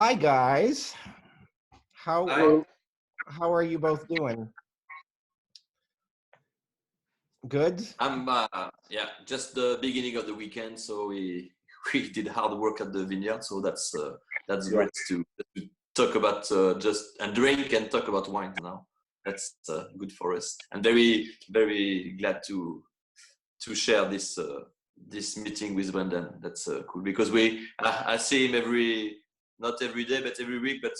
Hi guys. How Hi. how are you both doing? Good? I'm just the beginning of the weekend, so we we did hard work at the vineyard, so that's Yeah. great to talk about just and drink and talk about wine now. That's good for us, and very glad to share this meeting with Brendan. That's cool because I see him not every day, but every week, but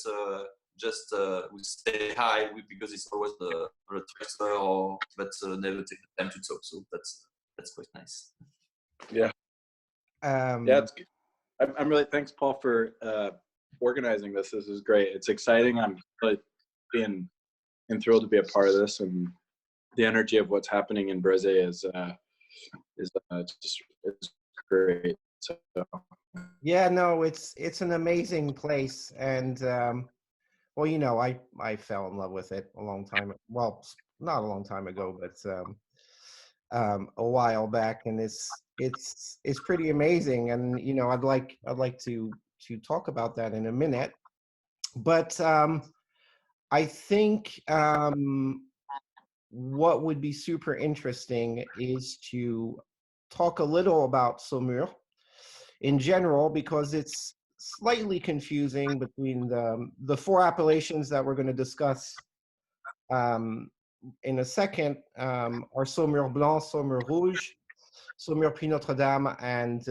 just we say hi because it's always the Twitter or but never take the time to talk. So that's quite nice. Yeah, it's good. I'm really thanks, Paul, for organizing this. This is great. It's exciting. I'm really being thrilled to be a part of this, and the energy of what's happening in Brézé is great. So Yeah, no, it's an amazing place, and well, you know, I fell in love with it a long time. Well, not a long time ago, but a while back, and it's pretty amazing. And you know, I'd like to talk about that in a minute, but I think what would be super interesting is to talk a little about Saumur in general, because it's slightly confusing between the four appellations that we're going to discuss in a second are Saumur Blanc, Saumur Rouge, Saumur Puy Notre Dame, and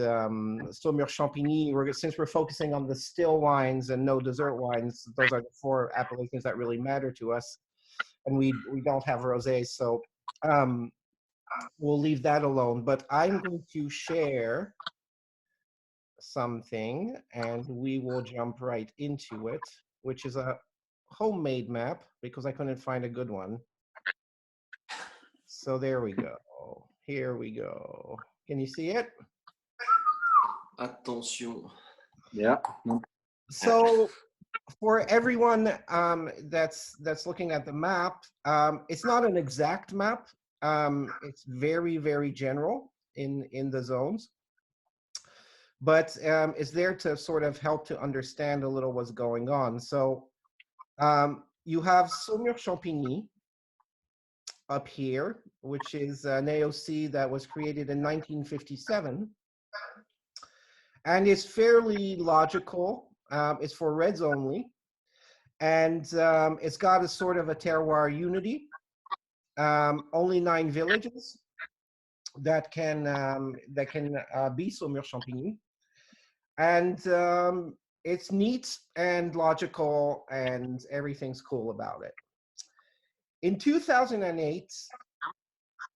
Saumur Champigny. Since we're focusing on the still wines and no dessert wines, those are the four appellations that really matter to us. And we don't have rosés, so we'll leave that alone. But I'm going to share something, and we will jump right into it, which is a homemade map because I couldn't find a good one. So there we go. Here we go. Can you see it? Attention. yeah. So for everyone that's looking at the map, it's not an exact map. It's very general in the zones, but it's there to sort of help to understand a little what's going on. So you have Saumur Champigny up here, which is an AOC that was created in 1957, and it's fairly logical. It's for reds only, and it's got a sort of a terroir unity. Only 9 villages that can be Saumur Champigny, and it's neat and logical, and everything's cool about it. In 2008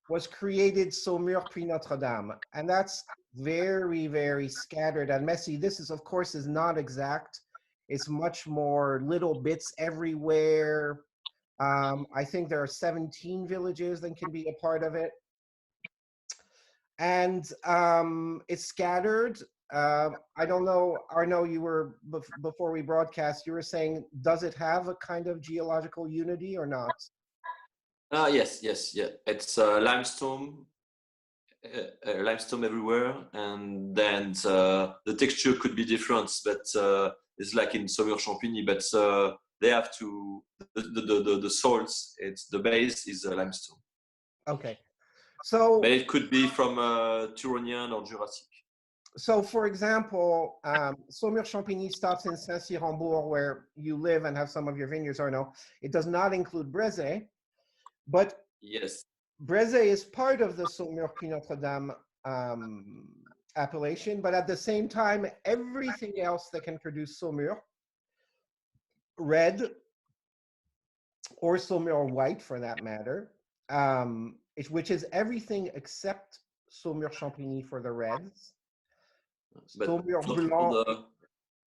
was created Saumur Puy Notre Dame, and that's very scattered and messy. This is, of course, is not exact. It's much more little bits everywhere. I think there are 17 villages that can be a part of it. And it's scattered. I don't know, Arnaud, you were, before we broadcast, you were saying, does it have a kind of geological unity or not? Yes. It's limestone everywhere, and then the texture could be different, but it's like in Saumur Champigny, but they have to the salts. It's the base is limestone. Okay, so but it could be from Turonian or Jurassic. So, for example, Saumur Champigny stops in Saint-Cyr-en-Bourg, where you live and have some of your vineyards, Arnaud. It does not include Brézé, but yes, Brézé is part of the Saumur Puy Notre Dame appellation, but at the same time, everything else that can produce Saumur, red, or Saumur white for that matter, which is everything except Saumur Champigny for the reds. but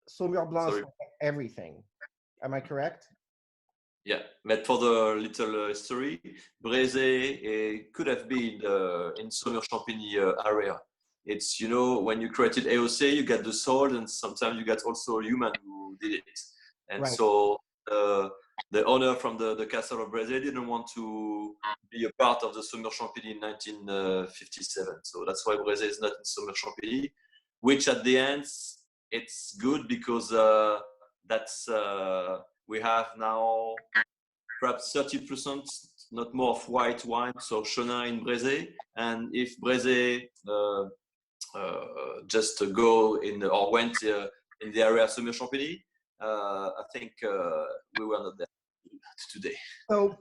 Saumur Blanc for everything. Am I correct? Yeah, but for the little history, Brézé could have been in Saumur Champigny area. It's, you know, when you created AOC, you get the soil, and sometimes you get also a human who did it. And right. So the owner from the castle of Brézé didn't want to be a part of the Saumur Champigny in 1957. So that's why Brézé is not in Saumur Champigny, which at the end, it's good because that's we have now perhaps 30%, not more, of white wine, so Chenin in Brézé. And if Brézé just go in or went in the area of Saumur-Champigny, I think we were not there today. So,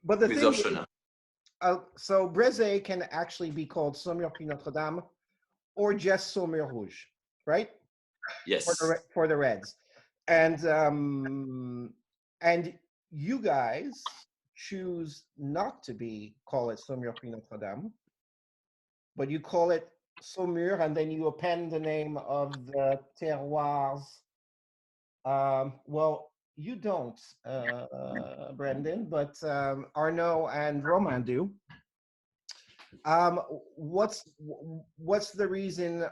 but the without thing is, so Brézé can actually be called Saumur Puy Notre Dame or just Saumur Rouge, right? Yes. For the reds. And you guys choose not to call it Saumur Puy Notre Dame, but you call it Saumur, and then you append the name of the terroirs. Well, you don't, Brendan, but Arnaud and Romain do. What's the reason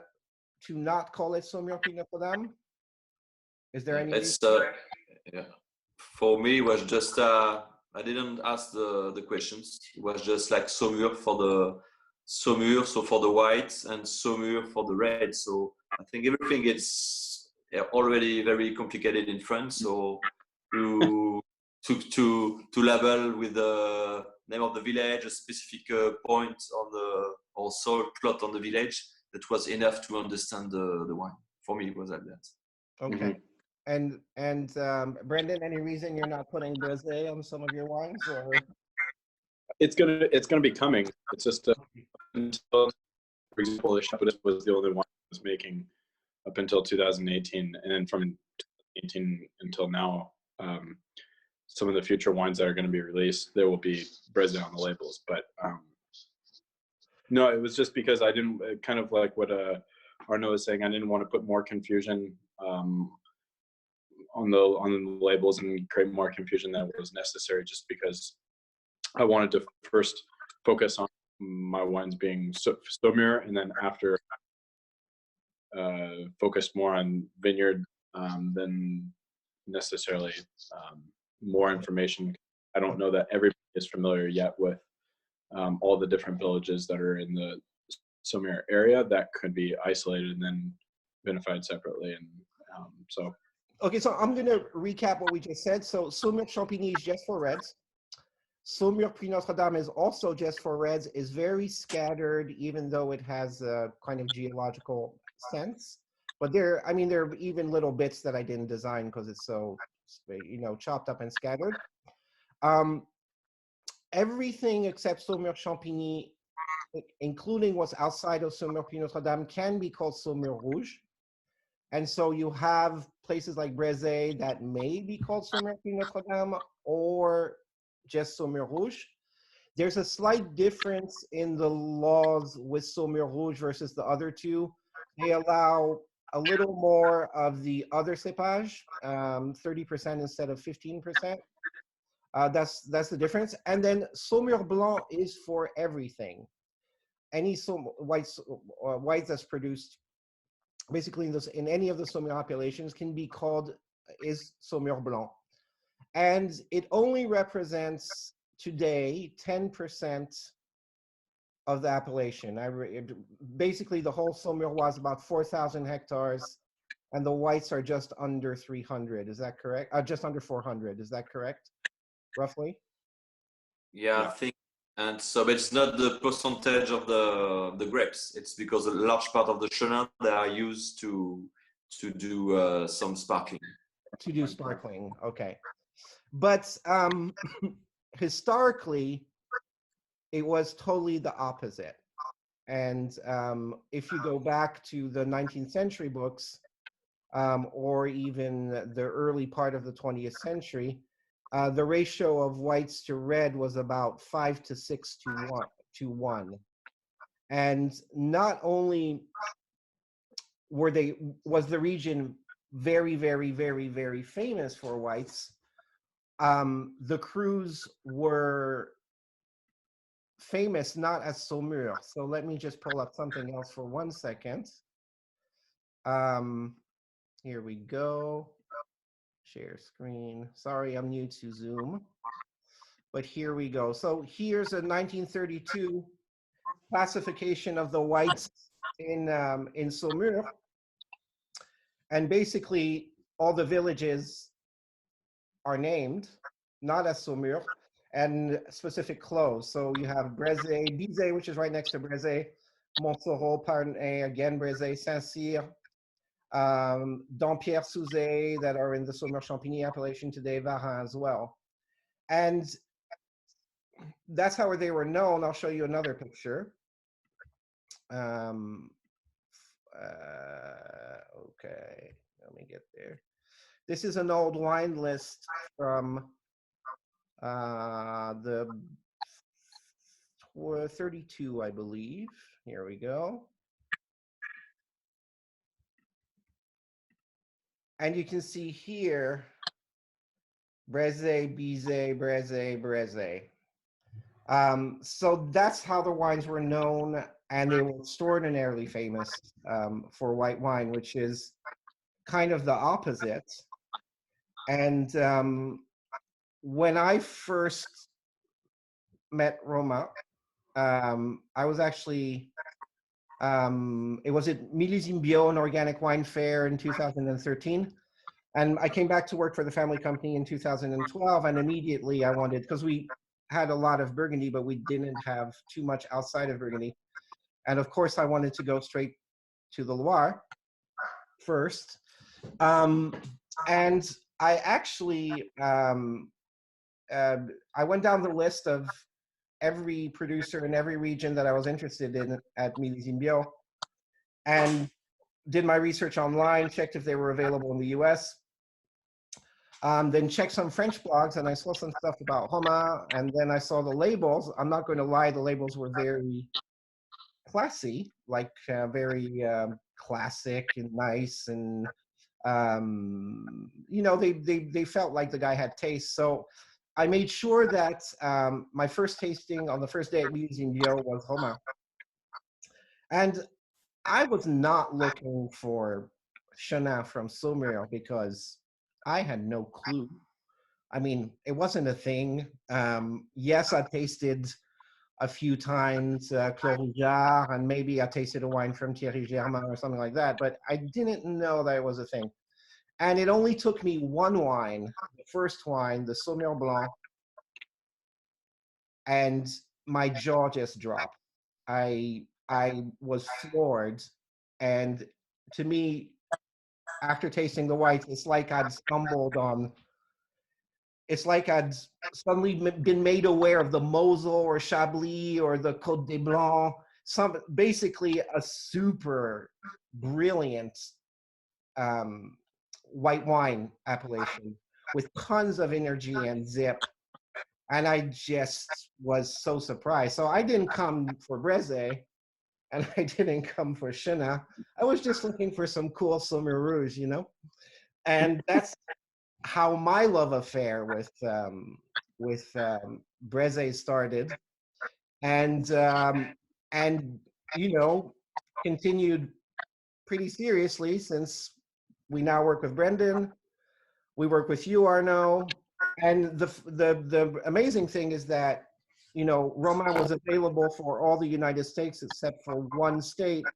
to not call it Saumur Puy Notre Dame? Is there any reason? Yeah. For me, it was just I didn't ask the questions. It was just like Saumur for the Saumur, so for the whites, and Saumur for the red. So I think everything is already very complicated in France. So to label with the name of the village, a specific point on the or soil plot on the village, that was enough to understand the wine. For me, it was like that. Okay. Mm-hmm. And Brendan, any reason you're not putting Brézé on some of your wines, or? It's gonna be coming. It's just until, for example, the Chapeau was the only one I was making up until 2018, and then from 2018 until now, some of the future wines that are going to be released, there will be Brézé on the labels. But no, it was just because I didn't, kind of like what Arnaud was saying, I didn't want to put more confusion on the labels and create more confusion than was necessary, just because I wanted to first focus on my wines being Saumur, and then after focus more on vineyard than necessarily more information. I don't know that everybody is familiar yet with all the different villages that are in the Saumur area that could be isolated and then vinified separately. And so. Okay, so I'm going to recap what we just said. So Saumur-Champigny is just for reds. Saumur Puy Notre Dame is also just for reds, is very scattered, even though it has a kind of geological sense. But there are even little bits that I didn't design because it's so, chopped up and scattered. Everything except Saumur-Champigny, including what's outside of Saumur Puy Notre Dame, can be called Saumur Rouge. And so you have places like Brézé that may be called Saumur Puy Notre Dame or just Saumur Rouge. There's a slight difference in the laws with Saumur Rouge versus the other two. They allow a little more of the other cépage, 30% instead of 15%. That's the difference. And then Saumur Blanc is for everything. Any whites that's produced basically in any of the Saumur appellations can be called is Saumur Blanc. And it only represents today 10% of the appellation. Basically, the whole Saumur was about 4,000 hectares, and the whites are just under 300. Is that correct? Just under 400. Is that correct, roughly? Yeah, I think. And so it's not the percentage of the grapes. It's because a large part of the Chenin they are used to do some sparkling. To do sparkling, okay. But historically, it was totally the opposite. And if you go back to the 19th century books, or even the early part of the 20th century, the ratio of whites to red was about 5 to 6 to 1. And not only was the region very, very, very, very famous for whites, the crus were famous not as Saumur. So let me just pull up something else for 1 second. Here we go. Share screen. Sorry, I'm new to Zoom. But here we go. So here's a 1932 classification of the whites in Saumur. And basically, all the villages are named, not as Saumur, and specific clothes. So you have Brezé, Bizet, which is right next to Brezé, Montsoreau, Parnay, again Brezé, Saint-Cyr, Dampierre-Souzet that are in the Saumur-Champigny appellation today, Varin as well. And that's how they were known. I'll show you another picture. Okay, let me get there. This is an old wine list from the 32, I believe. Here we go. And you can see here, Brezé, Bizet, Brezé, Brezé. So that's how the wines were known, and they were extraordinarily famous for white wine, which is kind of the opposite. And when I first met Roma, I was actually, it was at Millésime Bio, an organic wine fair in 2013. And I came back to work for the family company in 2012, and immediately I wanted, because we had a lot of Burgundy, but we didn't have too much outside of Burgundy. And of course, I wanted to go straight to the Loire first. And I actually, I went down the list of every producer in every region that I was interested in at Millésime Bio, and did my research online, checked if they were available in the US. Then checked some French blogs, and I saw some stuff about Roma, and then I saw the labels. I'm not going to lie, the labels were very classy, like very classic and nice, and you know, they felt like the guy had taste. So I made sure that my first tasting on the first day at Millésime Bio was Roma. And I was not looking for Chenin from Saumur because I had no clue. I mean, it wasn't a thing. Yes, I tasted a few times Clos Rougeard, and maybe I tasted a wine from Thierry Germain or something like that, but I didn't know that it was a thing. And it only took me one wine, the first wine, the Saumur Blanc, and my jaw just dropped. I was floored. And to me, after tasting the whites, it's like I'd stumbled on, it's like I'd suddenly been made aware of the Mosel or Chablis or the Côte des Blancs, basically a super brilliant white wine appellation with tons of energy and zip. And I just was so surprised. So I didn't come for Brezé, and I didn't come for Chenin. I was just looking for some cool Saumur Rouge, you know? And that's how my love affair with Brezé started. And you know, continued pretty seriously since we now work with Brendan. We work with you, Arnaud. And the amazing thing is that, you know, Roma was available for all the United States except for one state.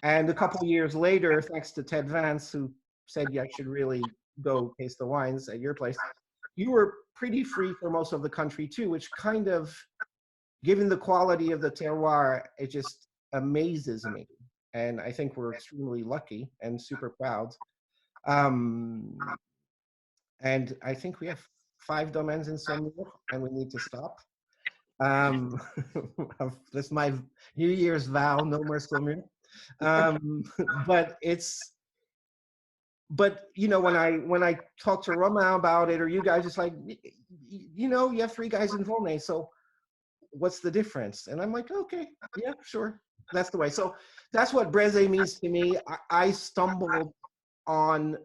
And a couple of years later, thanks to Ted Vance, who said, yeah, I should really go taste the wines at your place, you were pretty free for most of the country too, which kind of, given the quality of the terroir, it just amazes me. And I think we're extremely lucky and super proud. And I think we have 5 domains in Saumur, and we need to stop. That's my New Year's vow, no more Saumur. But you know, when I talk to Romain about it, or you guys, it's like, you know, you have 3 guys in Volnay, so what's the difference? And I'm like, okay, yeah, sure, that's the way. So that's what Brezé means to me. I stumbled on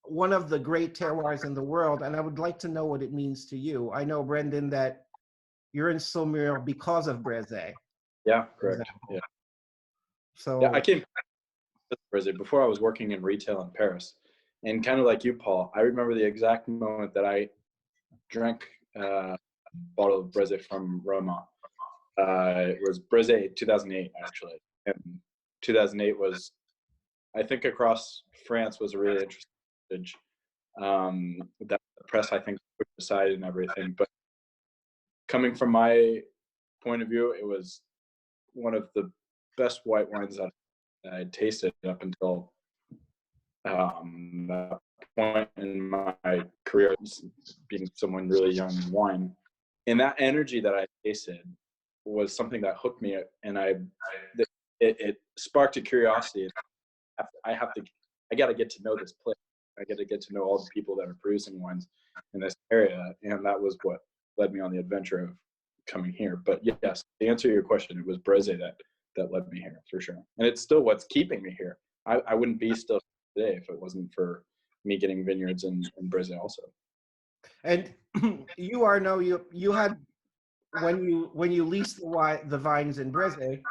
one of the great terroirs in the world, and I would like to know what it means to you. I know, Brendan, that you're in Saumur because of Brezé. Yeah, correct. Yeah. So yeah, I came to Brezé before I was working in retail in Paris, and kind of like you, Paul, I remember the exact moment that I drank a bottle of Brezé from Roma. It was Brezé 2008, actually, and 2008 was, I think, across France was a really interesting that the press, I think, put aside and everything. But coming from my point of view, it was one of the best white wines that I had tasted up until that point in my career, being someone really young in wine. And that energy that I tasted was something that hooked me, and it sparked a curiosity. I got to get to know this place. I got to get to know all the people that are producing wines in this area, and that was what led me on the adventure of coming here. But yes, to answer your question, it was Breze that led me here for sure, and it's still what's keeping me here. I wouldn't be still today if it wasn't for me getting vineyards in Breze also. And you Arnaud, you had when you leased the vines in Breze,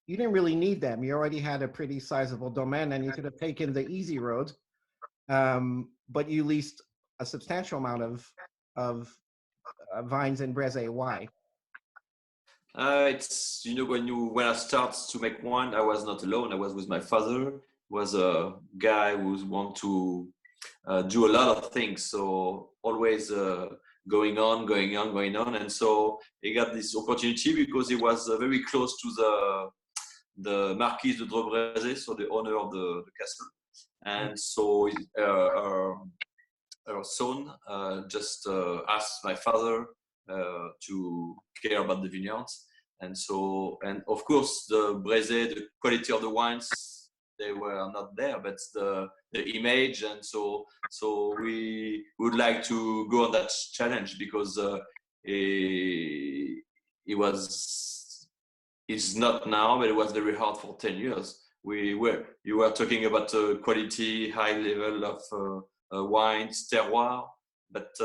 you didn't really need them. You already had a pretty sizable domain, and you could have taken the easy road. But you leased a substantial amount of vines in Breze. Why? It's when I started to make wine, I was not alone. I was with my father. He was a guy who want to do a lot of things, so always going on, and so he got this opportunity because he was very close to the Marquise de Dreux-Breze, so the owner of the castle, and so her son just asked my father to care about the vineyards, and of course the Breze, the quality of the wines, they were not there, but the image, and so we would like to go on that challenge because it's not now, but it was very hard for 10 years. You were talking about quality, high level of wines, terroir, but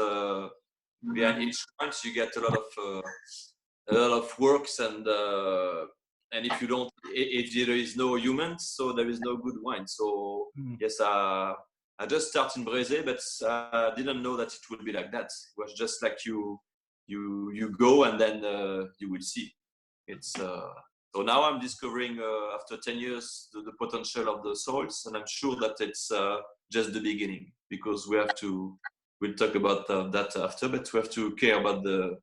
behind each wine you get a lot of works, and if there is no humans, so there is no good wine. So yes, I just started in Breze, but I didn't know that it would be like that. It was just like you go, and then you will see. It's so now I'm discovering after 10 years the potential of the soils, and I'm sure that it's just the beginning, because we'll talk about that after, but we have to care about the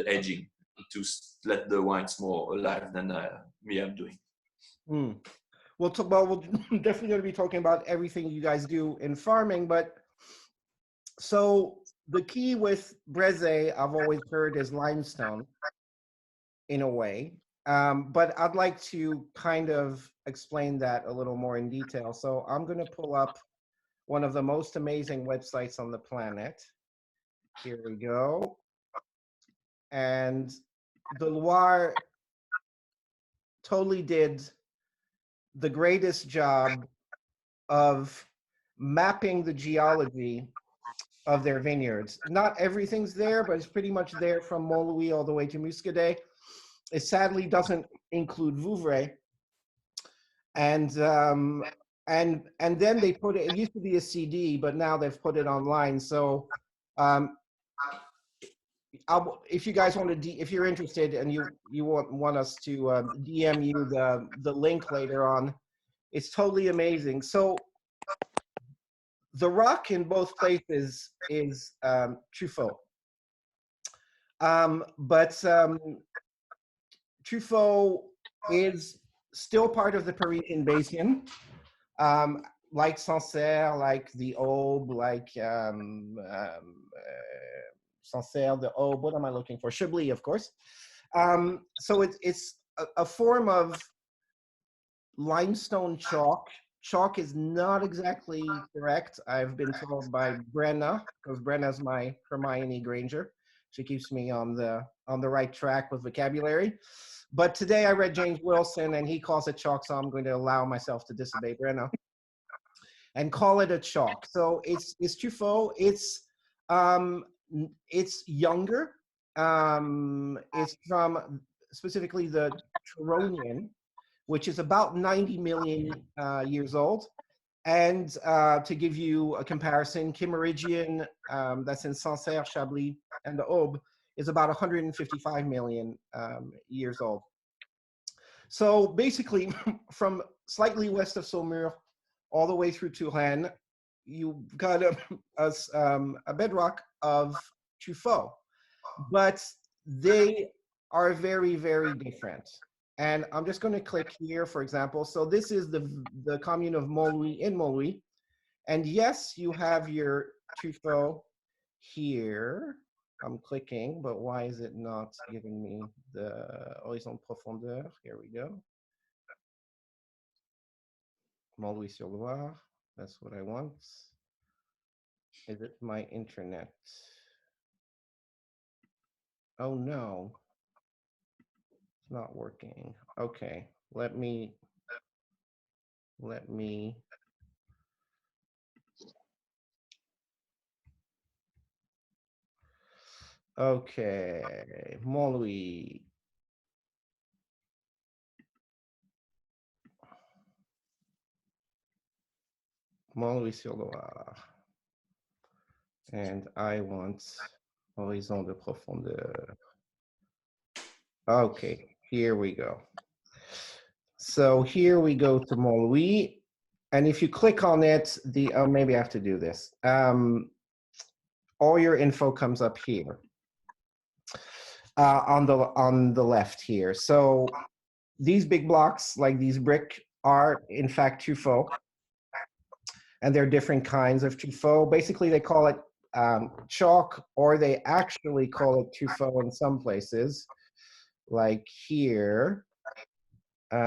aging to let the wines more alive than me I'm doing. We're definitely going to be talking about everything you guys do in farming, but so the key with Breze, I've always heard, is limestone in a way, but I'd like to kind of explain that a little more in detail. So I'm going to pull up one of the most amazing websites on the planet. Here we go. And the Loire totally did the greatest job of mapping the geology of their vineyards. Not everything's there, but it's pretty much there from Montlouis all the way to Muscadet. It sadly doesn't include Vouvray. And then they put it used to be a CD, but now they've put it online. So if you guys want to, if you're interested and you want us to DM you the link later on, it's totally amazing. So the rock in both places is Truffaut, but Truffaut is still part of the Parisian Basin, like Sancerre, like the Aube, like Sancerre, the Aube. What am I looking for? Chablis, of course. So it's a form of limestone chalk. Chalk is not exactly correct. I've been told by Brenna, because Brenna's my Hermione Granger. She keeps me on the right track with vocabulary. But today I read James Wilson, and he calls it chalk, so I'm going to allow myself to disobey Brenna and call it a chalk. So it's Truffaut. It's younger. It's from specifically the Turonian, which is about 90 million years old. And to give you a comparison, Kimmeridgian, that's in Sancerre, Chablis, and the Aube, is about 155 million years old. So basically, from slightly west of Saumur all the way through Touraine, you've got a bedrock of tuffeau, but they are very, very different. And I'm just going to click here, for example. So this is the commune of Montlouis in Montlouis. And yes, you have your tuffeau here. I'm clicking, but why is it not giving me the horizon profondeur? Here we go. Montlouis-sur-Loire. That's what I want. Is it my internet? Oh no, it's not working. Okay, let me. Okay, Montlouis. Montlouis-sur-Loire. And I want horizon de profondeur. Okay, here we go. So here we go to Montlouis. And if you click on it, maybe I have to do this. All your info comes up here on the left here. So these big blocks, like these brick, are in fact tuffeau. And there are different kinds of tuffeau. Basically, they call it chalk, or they actually call it tuffeau in some places, like here. Craie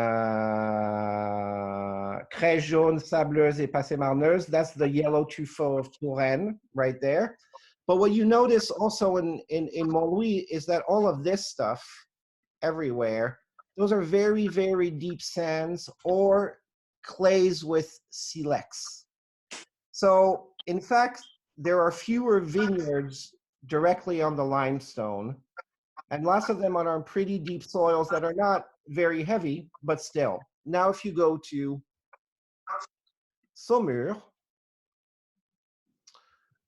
jaune, sableuse, et passée marneuse. That's the yellow tuffeau of Touraine right there. But what you notice also in Montlouis is that all of this stuff everywhere, those are very, very deep sands or clays with silex. So in fact, there are fewer vineyards directly on the limestone, and lots of them are on pretty deep soils that are not very heavy, but still. Now, if you go to Saumur,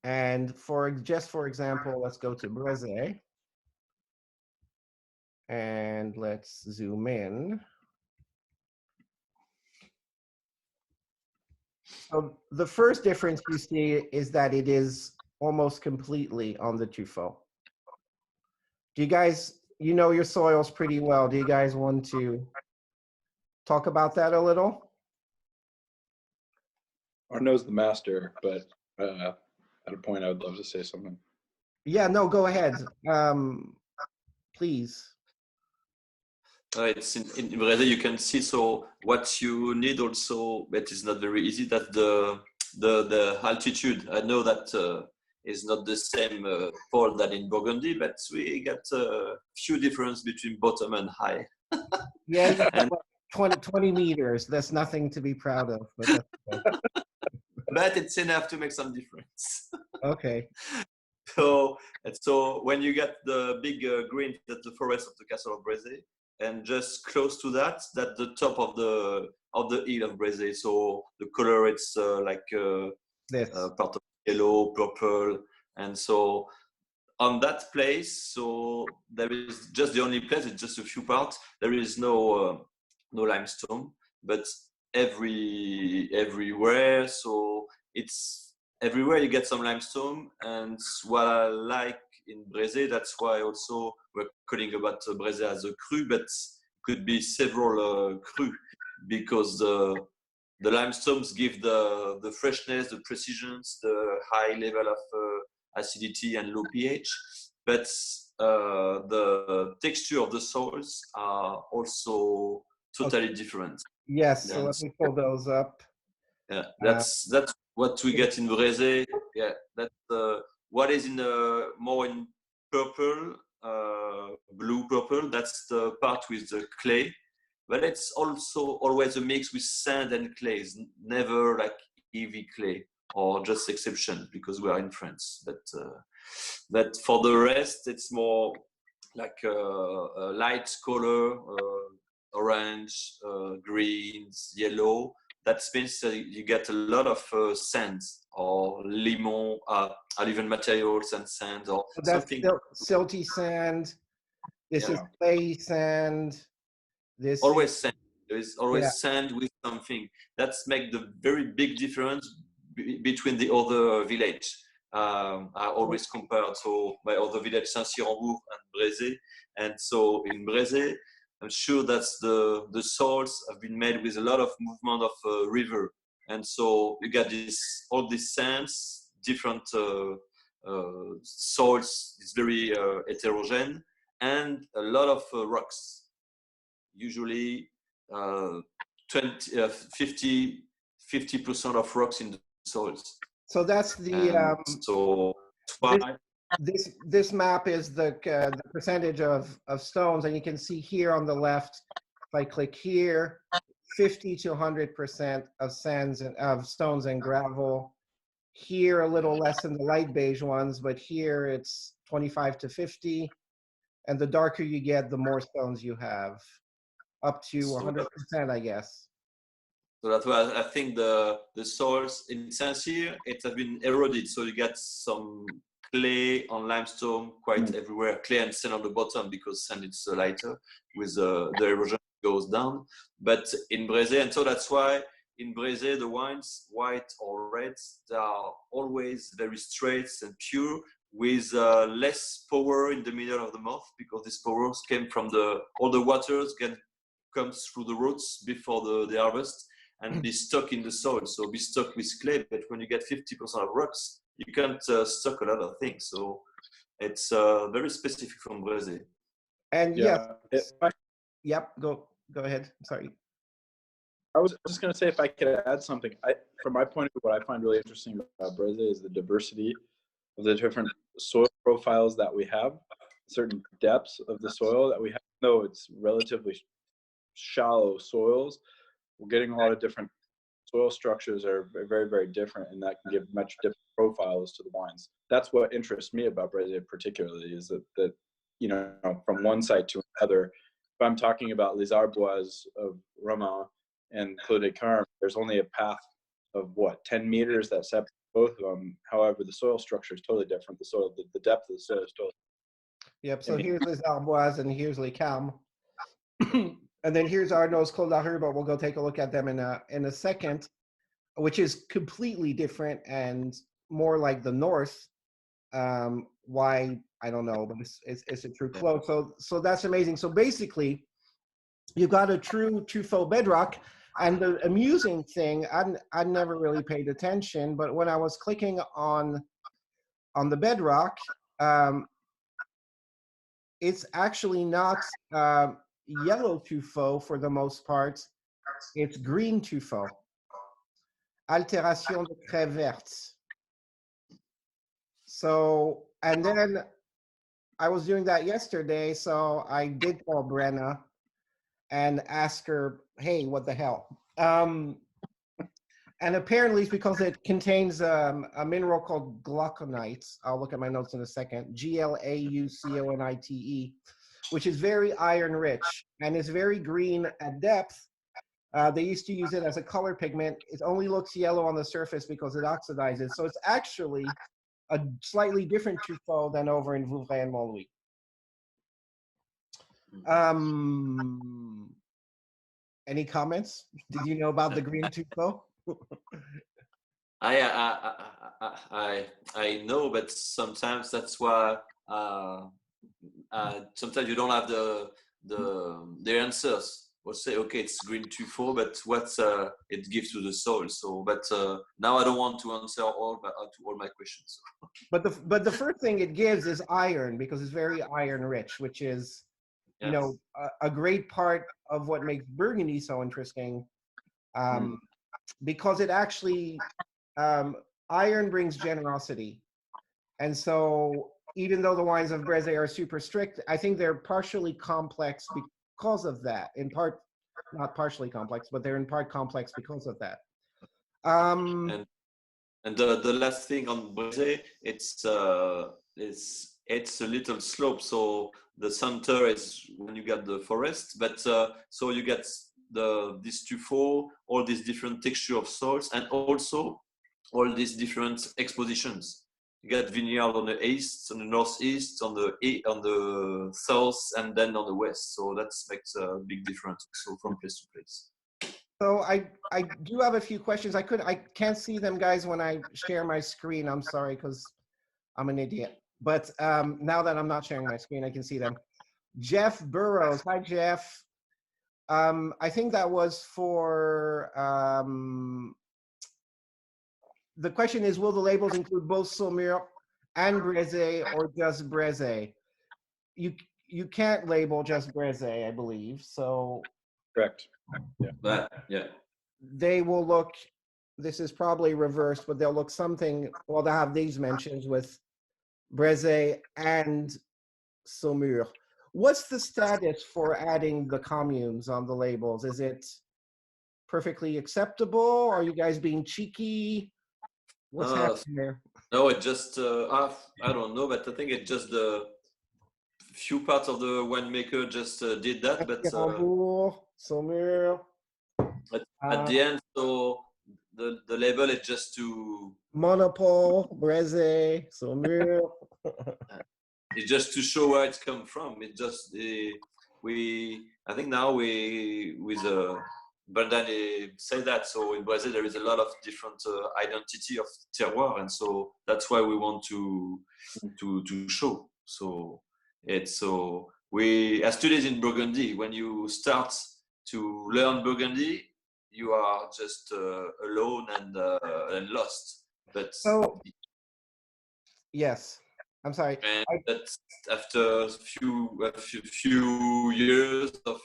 and for example, let's go to Brézé, and let's zoom in. So the first difference you see is that it is almost completely on the tuffeau. Do you guys, you know your soils pretty well. Do you guys want to talk about that a little? Arnaud's the master, but at a point I would love to say something. Yeah, no, go ahead. Please. It's in Brézé, you can see, so what you need also, but it's not very easy, that the altitude. I know that is not the same fall than in Burgundy, but we got a few difference between bottom and high. Yeah, and 20 meters. That's nothing to be proud of. But, that's okay. But it's enough to make some difference. Okay. So when you get the big green, that's the forest of the castle of Brézé, and just close to that, that's the top of the hill of Brézé. So the color, it's like part of yellow, purple, and so on that place. So there is just the only place. It's just a few parts. There is no limestone, but everywhere. So it's everywhere you get some limestone. And what I like in Brézé, that's why also we're calling about Brézé as a cru, but could be several cru, because the limestones give the freshness, the precision, the high level of acidity and low pH, but the texture of the soils are also totally different. Yes, so let me pull those up. Yeah, that's what we get in Brézé. Yeah, that's what is in more in purple, blue purple. That's the part with the clay, but it's also always a mix with sand and clays. Never like heavy clay, or just exception because we are in France. But for the rest, it's more like a light color, orange, greens, yellow. That means you get a lot of sand or limon, or even materials and sand or so that's something. Silty sand. This is clay sand. This always sand. There is always sand with something. That's make the very big difference between the other village. I always compare so my other village, Saint-Cyr-en-Bourg and Brézé. And so in Brézé, I'm sure that the soils have been made with a lot of movement of river. And so you get all these sands, different soils, it's very heterogeneous, and a lot of rocks. Usually 50% of rocks in the soils. So that's the so this map is the percentage of stones, and you can see here on the left, if I click here, 50 to 100% of sands and of stones and gravel. Here a little less than the light beige ones, but here it's 25 to 50, and the darker you get, the more stones you have, up to 100%, I guess. So that's why I think the soils in Saint-Cyr, it has been eroded, so you get some clay on limestone quite everywhere, clay and sand on the bottom, because sand is lighter with the erosion goes down. But in Brézé, and so that's why in Brézé the wines, white or red, they are always very straight and pure, with less power in the middle of the mouth, because these powers came from all the waters comes through the roots before the harvest and be stuck in the soil. So be stuck with clay, but when you get 50% of rocks, you can't stock a lot of things. So it's very specific from Brézé. And yep, go ahead. Sorry. I was just going to say, if I could add something, from my point of view, what I find really interesting about Brézé is the diversity of the different soil profiles that we have, certain depths of the soil that we have. Though it's relatively shallow soils, we're getting a lot of different soil structures are very, very different, and that can give much different profiles to the wines. That's what interests me about Brézé particularly, is that from one site to another, if I'm talking about Les Arbois of Romain and Clos des Carmes, there's only a path of 10 meters that separate both of them. However, the soil structure is totally different. The depth of the soil is totally different. Yep, so here's Les Arbois and here's Les Carmes. And then here's Arnaud's Clos d'Arnaud, but we'll go take a look at them in a second, which is completely different and more like the north. Why, I don't know, but it's a true close. So that's amazing. So basically, you've got a true faux bedrock. And the amusing thing, I never really paid attention, but when I was clicking on the bedrock, it's actually not yellow tuffeau for the most part. It's green tuffeau. Altération de craie verte. So, and then I was doing that yesterday, so I did call Brenna and ask her, hey, what the hell? And apparently it's because it contains a mineral called glauconite. I'll look at my notes in a second. Glauconite, which is very iron rich and is very green at depth. They used to use it as a color pigment. It only looks yellow on the surface because it oxidizes. So it's actually a slightly different tuffeau than over in Vouvray and Montlouis. Any comments? Did you know about the green tuffeau? I know, but sometimes that's why sometimes you don't have the answers. We'll say, okay, it's green tuffeau, but what it gives to the soil. So, but now I don't want to answer all my questions. But the first thing it gives is iron, because it's very iron rich, which is you know a great part of what makes Burgundy so interesting, because it actually iron brings generosity, and so even though the wines of Brézé are super strict, I think they're partially complex because of that. In part, not partially complex, but they're in part complex because of that. And the last thing on Brézé, it's a little slope. So the center is when you get the forest, but so you get this tuffeau, all these different texture of soils, and also all these different expositions. You get vineyard on the east, on the northeast, on the south, and then on the west. So that makes a big difference. So from place to place. So I do have a few questions. I can't see them, guys, when I share my screen. I'm sorry, because I'm an idiot. But now that I'm not sharing my screen, I can see them. Jeff Burrows. Hi, Jeff. I think that was for, the question is, will the labels include both Saumur and Brézé or just Brézé? You can't label just Brézé, I believe. So correct. Yeah. Yeah. They will look, this is probably reversed, but they'll look something, well, they'll have these mentions with Brézé and Saumur. What's the status for adding the communes on the labels? Is it perfectly acceptable? Are you guys being cheeky? What's happening there? No, it just I don't know, but I think it just the few parts of the winemaker just did that, but Saumur. At the end, so the label is just to Monopole, Brézé, Saumur. it's just to show where it's come from. It just I think now with Brendan say that. So in Brazil there is a lot of different identity of terroir, and so that's why we want to show. So it's we as students in Burgundy, when you start to learn Burgundy, you are just alone and lost. But yes. I'm sorry. And that's after a few years of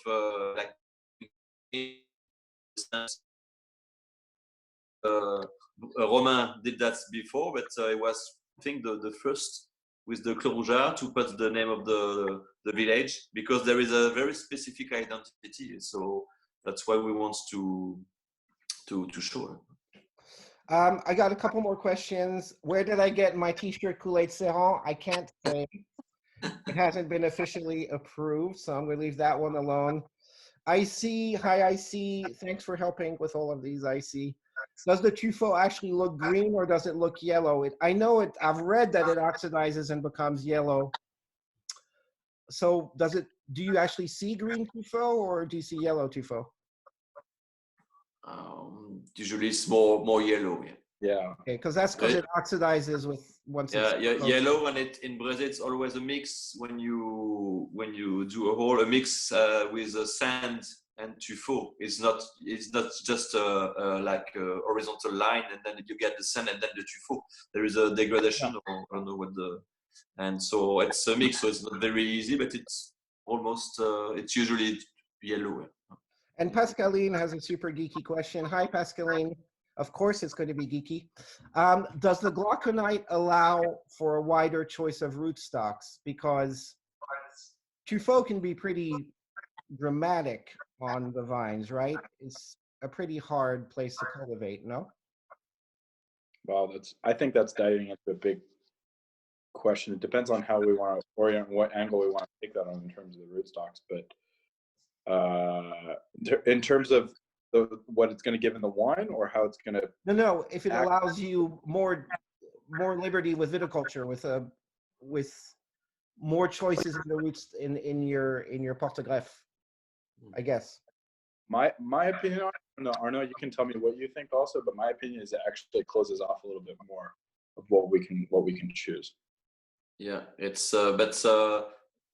Romain did that before, but it was, I think, the first with the Clos Rougeard to put the name of the village, because there is a very specific identity. So that's why we want to show it. I got a couple more questions. Where did I get my t-shirt Kool-Aid Serrant? I can't say. It hasn't been officially approved, so I'm going to leave that one alone. IC, hi IC. Thanks for helping with all of these, IC. Does the Truffaut actually look green or does it look yellow? I know it. I've read that it oxidizes and becomes yellow. So do you actually see green Truffaut or do you see yellow Truffaut? Usually it's more yellow. Yeah. Okay, because that's because it oxidizes with once. Yellow, and in Brazil it's always a mix when you do a mix with sand and Truffaut. It's not just like a horizontal line and then you get the sand and then the Truffaut. There is a degradation, or I don't know what and so it's a mix. So it's not very easy, but it's almost it's usually yellow. And Pascaline has a super geeky question. Hi, Pascaline. Of course, it's going to be geeky. Does the glauconite allow for a wider choice of rootstocks? Because Truffaut can be pretty dramatic on the vines, right? It's a pretty hard place to cultivate, no? Wow, I think that's diving into a big question. It depends on how we want to orient, what angle we want to take that on in terms of the rootstocks, but in terms of what it's going to give in the wine, or how it's going to no if it allows you more liberty with viticulture, with more choices in the roots in your Portogreffe, I guess. My opinion on it, Arnaud, you can tell me what you think also, but my opinion is it actually closes off a little bit more of what we can choose. Yeah, it's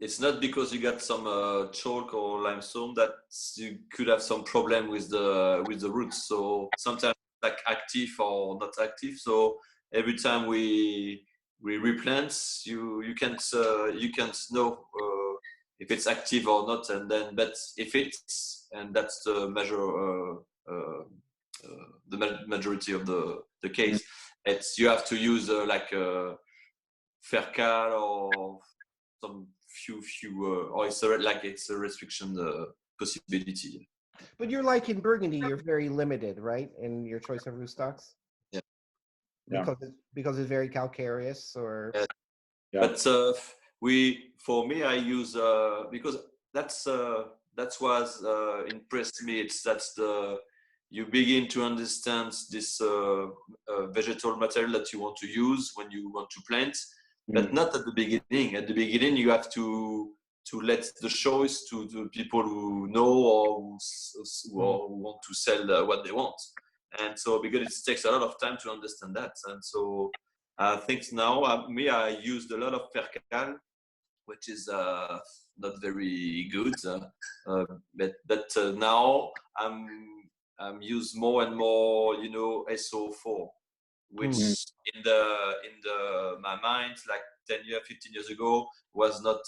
it's not because you got some chalk or limestone that you could have some problem with the roots. So sometimes like active or not active. So every time we replant, you can't know if it's active or not. And then, but if it's, and that's the majority of the case. It's you have to use like Fercal or some few or it's a restriction possibility. But you're like in Burgundy, you're very limited, right, in your choice of rootstocks? Yeah. Because it's very calcareous, or yeah. But for me I use because that was impressed me. That's you begin to understand this vegetal material that you want to use when you want to plant. But not at the beginning. At the beginning, you have to let the choice to the people who know or who want to sell what they want. And so because it takes a lot of time to understand that. And so I think now I used a lot of percal, which is not very good, but now I'm use more and more, SO4, which in my mind, like 10 years, 15 years ago, was not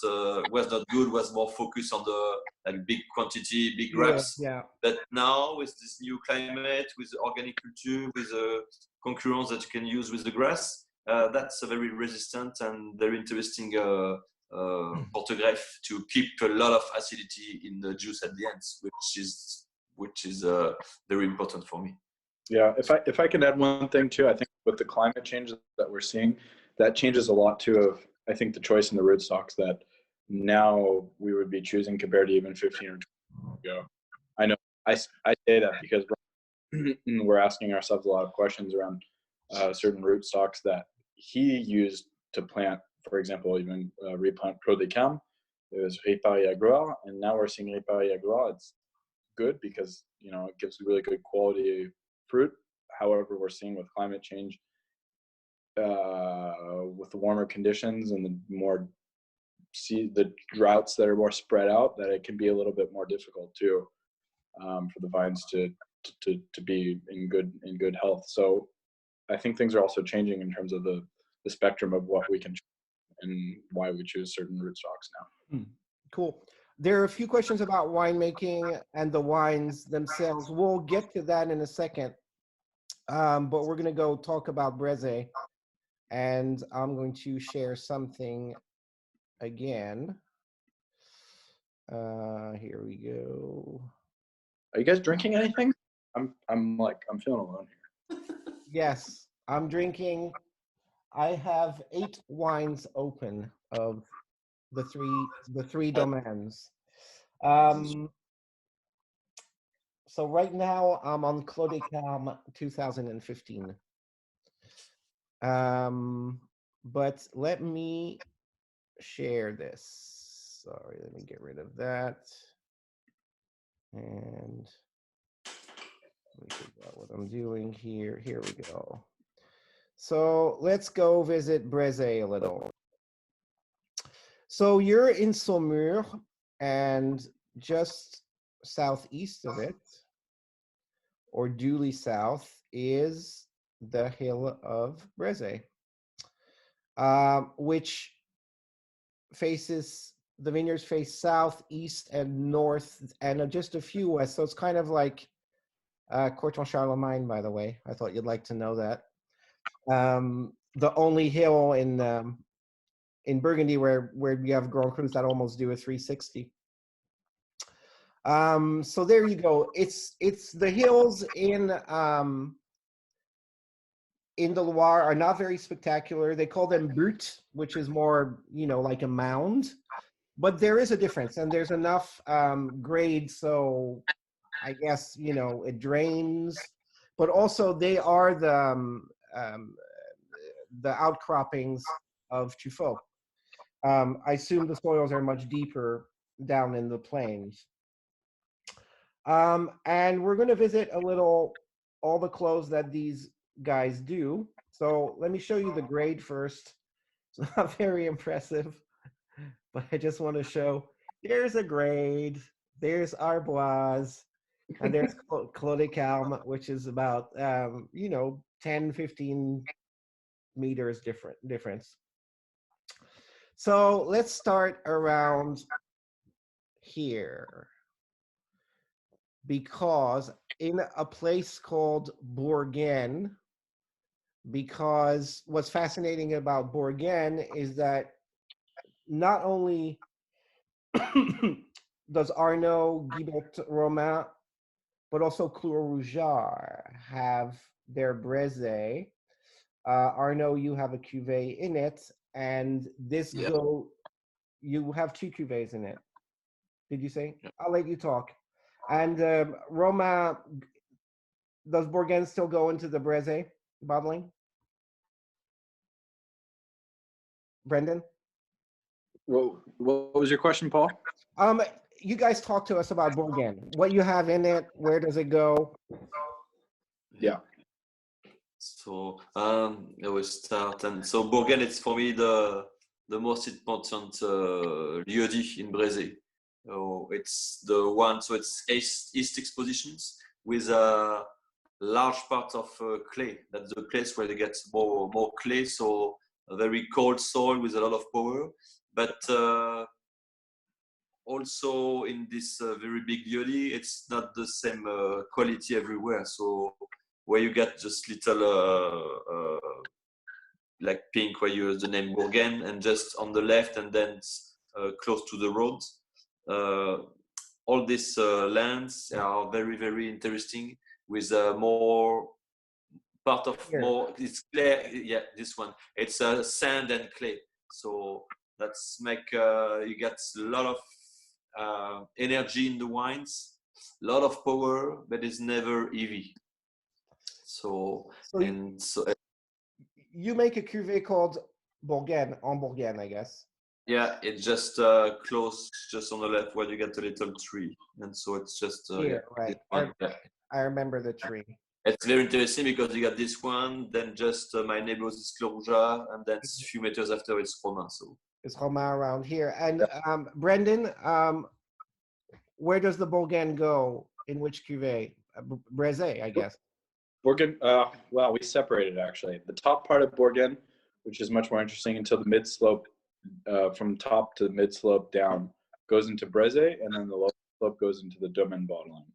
good. Was more focused on the big quantity, big grapes. Yeah. But now with this new climate, with the organic culture, with the concurrence that you can use with the grass, that's a very resistant and very interesting photograph to keep a lot of acidity in the juice at the end, which is very important for me. Yeah, if I can add one thing too, I think with the climate change that we're seeing, that changes a lot too of, I think, the choice in the rootstocks that now we would be choosing compared to even 15 or 20 years ago. I know I say that because we're asking ourselves a lot of questions around certain rootstocks that he used to plant, for example, even replant Clos des Carmes. It was Ripari Agro, and now we're seeing Ripari Agro. It's good because, it gives really good quality fruit. However, we're seeing with climate change, with the warmer conditions and the droughts that are more spread out, that it can be a little bit more difficult too, for the vines to be in good health. So I think things are also changing in terms of the spectrum of what we can and why we choose certain rootstocks now. Cool. There are a few questions about winemaking and the wines themselves. We'll get to that in a second, but we're going to go talk about Breze, and I'm going to share something again. Here we go. Are you guys drinking anything? I'm feeling alone here. Yes, I'm drinking. I have 8 wines open of the three domains. So right now I'm on Clos des Carmes 2015. But let me share this. Sorry, let me get rid of that. And let me figure out what I'm doing here. Here we go. So let's go visit Breze a little. So you're in Saumur, and just southeast of it, or duly south, is the hill of Breze, which faces, the vineyards face south, east, and north, and just a few west. So it's kind of like Corton Charlemagne, by the way. I thought you'd like to know that. The only hill in Burgundy where you have Grand Crus that almost do a 360. So there you go. It's the hills in the Loire are not very spectacular. They call them buttes, which is more, like a mound, but there is a difference, and there's enough grade, so I guess, it drains, but also they are the outcroppings of Tuffeau. I assume the soils are much deeper down in the plains. And we're going to visit a little all the clos that these guys do. So let me show you the grade first. It's not very impressive, but I just want to show, there's a grade, there's Arboise, and there's Clos des Carmes, which is about 10, 15 meters difference. So let's start around here, because in a place called Bourgain, because what's fascinating about Bourgain is that not only does Arnaud, Guiberteau, Romain, but also Clos Rougeard have their Breze. Arnaud, you have a cuvée in it, and this you have 2 cuvées in it. Did you say? Yeah. I'll let you talk. And Romain, does Bourgain still go into the Breze bottling? Brendan? What was your question, Paul? You guys talk to us about Bourgogne. What you have in it? Where does it go? Yeah. So I will start. And so Bourgogne, it's for me the most important lieu-dit in Brésil. So it's the one. So it's east expositions with a large part of clay. That's the place where they get more clay. So a very cold soil with a lot of power, but also in this very big lieu-dit, it's not the same quality everywhere. So where you get just little like pink, where you use the name Bourgogne, and just on the left, and then close to the road. All these lands are very, very interesting with more part of Here. more. It's clay. Yeah, this one. It's sand and clay. So that's make you get a lot of energy in the wines, a lot of power, but it's never heavy. So you make a cuvée called Bourgogne, en Bourgogne, I guess. Yeah, it's just close, just on the left where you get a little tree, and so it's just here, right? I remember the tree. It's very interesting because you got this one, then just my neighbors is Clorja, and then a few meters after it's Romain. So it's Romain around here. And Brendan, where does the Bourgogne go? In which cuvée? Brézé, I guess. Bourgogne, well, we separated actually. The top part of Bourgogne, which is much more interesting, until the mid slope, from top to the mid slope down, goes into Brézé, and then the low slope goes into the Domaine bottling.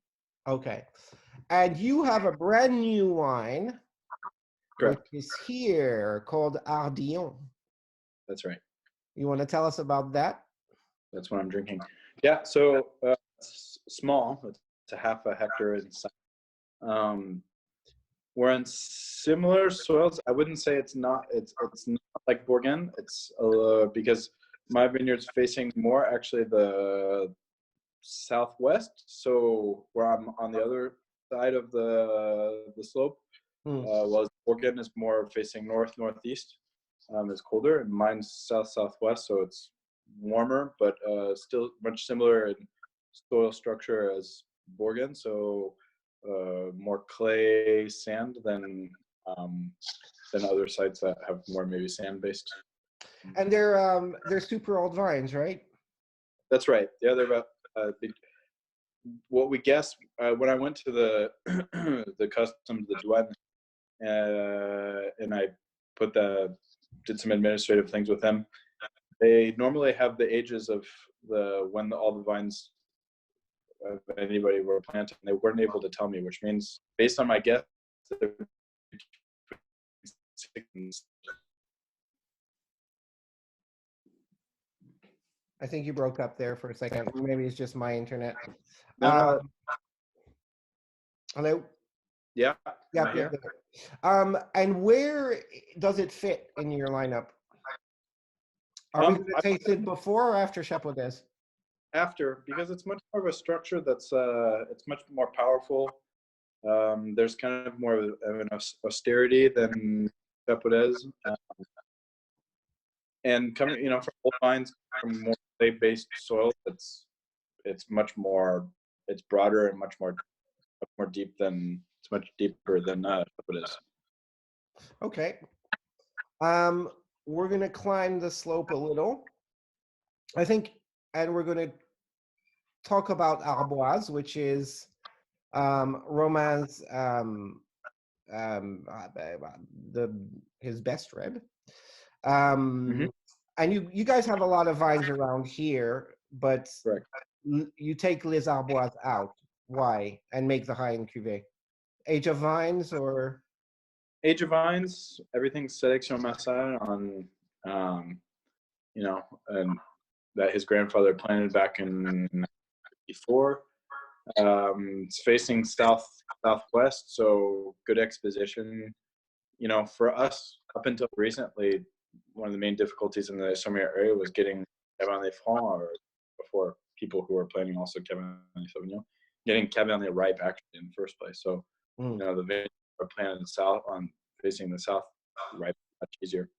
Okay. And you have a brand new wine, correct, which is here, called Ardillon. That's right. You want to tell us about that? That's what I'm drinking. Yeah, so it's small. It's a half a hectare in size. We're in similar soils. I wouldn't say it's not like Bourgogne. It's because my vineyard's facing more actually the southwest. So where I'm on the other side of the slope, while Bourgogne is more facing northeast. It's colder, and mine's southwest, so it's warmer, but still much similar in soil structure as Bourgogne. So more clay, sand than other sites that have more maybe sand based. And they're super old vines, right? That's right. Yeah, they're about what we guess when I went to the the customs, the Domaine, and I did some administrative things with them. They normally have the ages of when all the vines of anybody were planted. They weren't able to tell me, which means, based on my guess, I think you broke up there for a second. Maybe it's just my internet. No. Hello? Yeah. Yeah. And where does it fit in your lineup? Are we going to taste it before or after Chapeaudes? After, because it's much more of a structure that's it's much more powerful. There's kind of more of an austerity than Chapeaudes. And coming, from old vines, from more clay-based soil, it's broader and much more deep than, it's much deeper than Chapeaudes. Okay. We're going to climb the slope a little, I think, and we're going to talk about Arboise, which is Romain's his best red. And you guys have a lot of vines around here, but correct, you take Les Arboise out. Why? And make the high-end cuvée. Age of vines or? Age of vines, everything's Sélection Massal on, and that his grandfather planted back in 1994. It's facing southwest, so good exposition. For us, up until recently, one of the main difficulties in the Sommier area was getting Cabernet Franc, or before people who were planting also Cabernet Sauvignon, getting Cabernet ripe actually in the first place. So, the vineyards are planted facing the south ripe, much easier.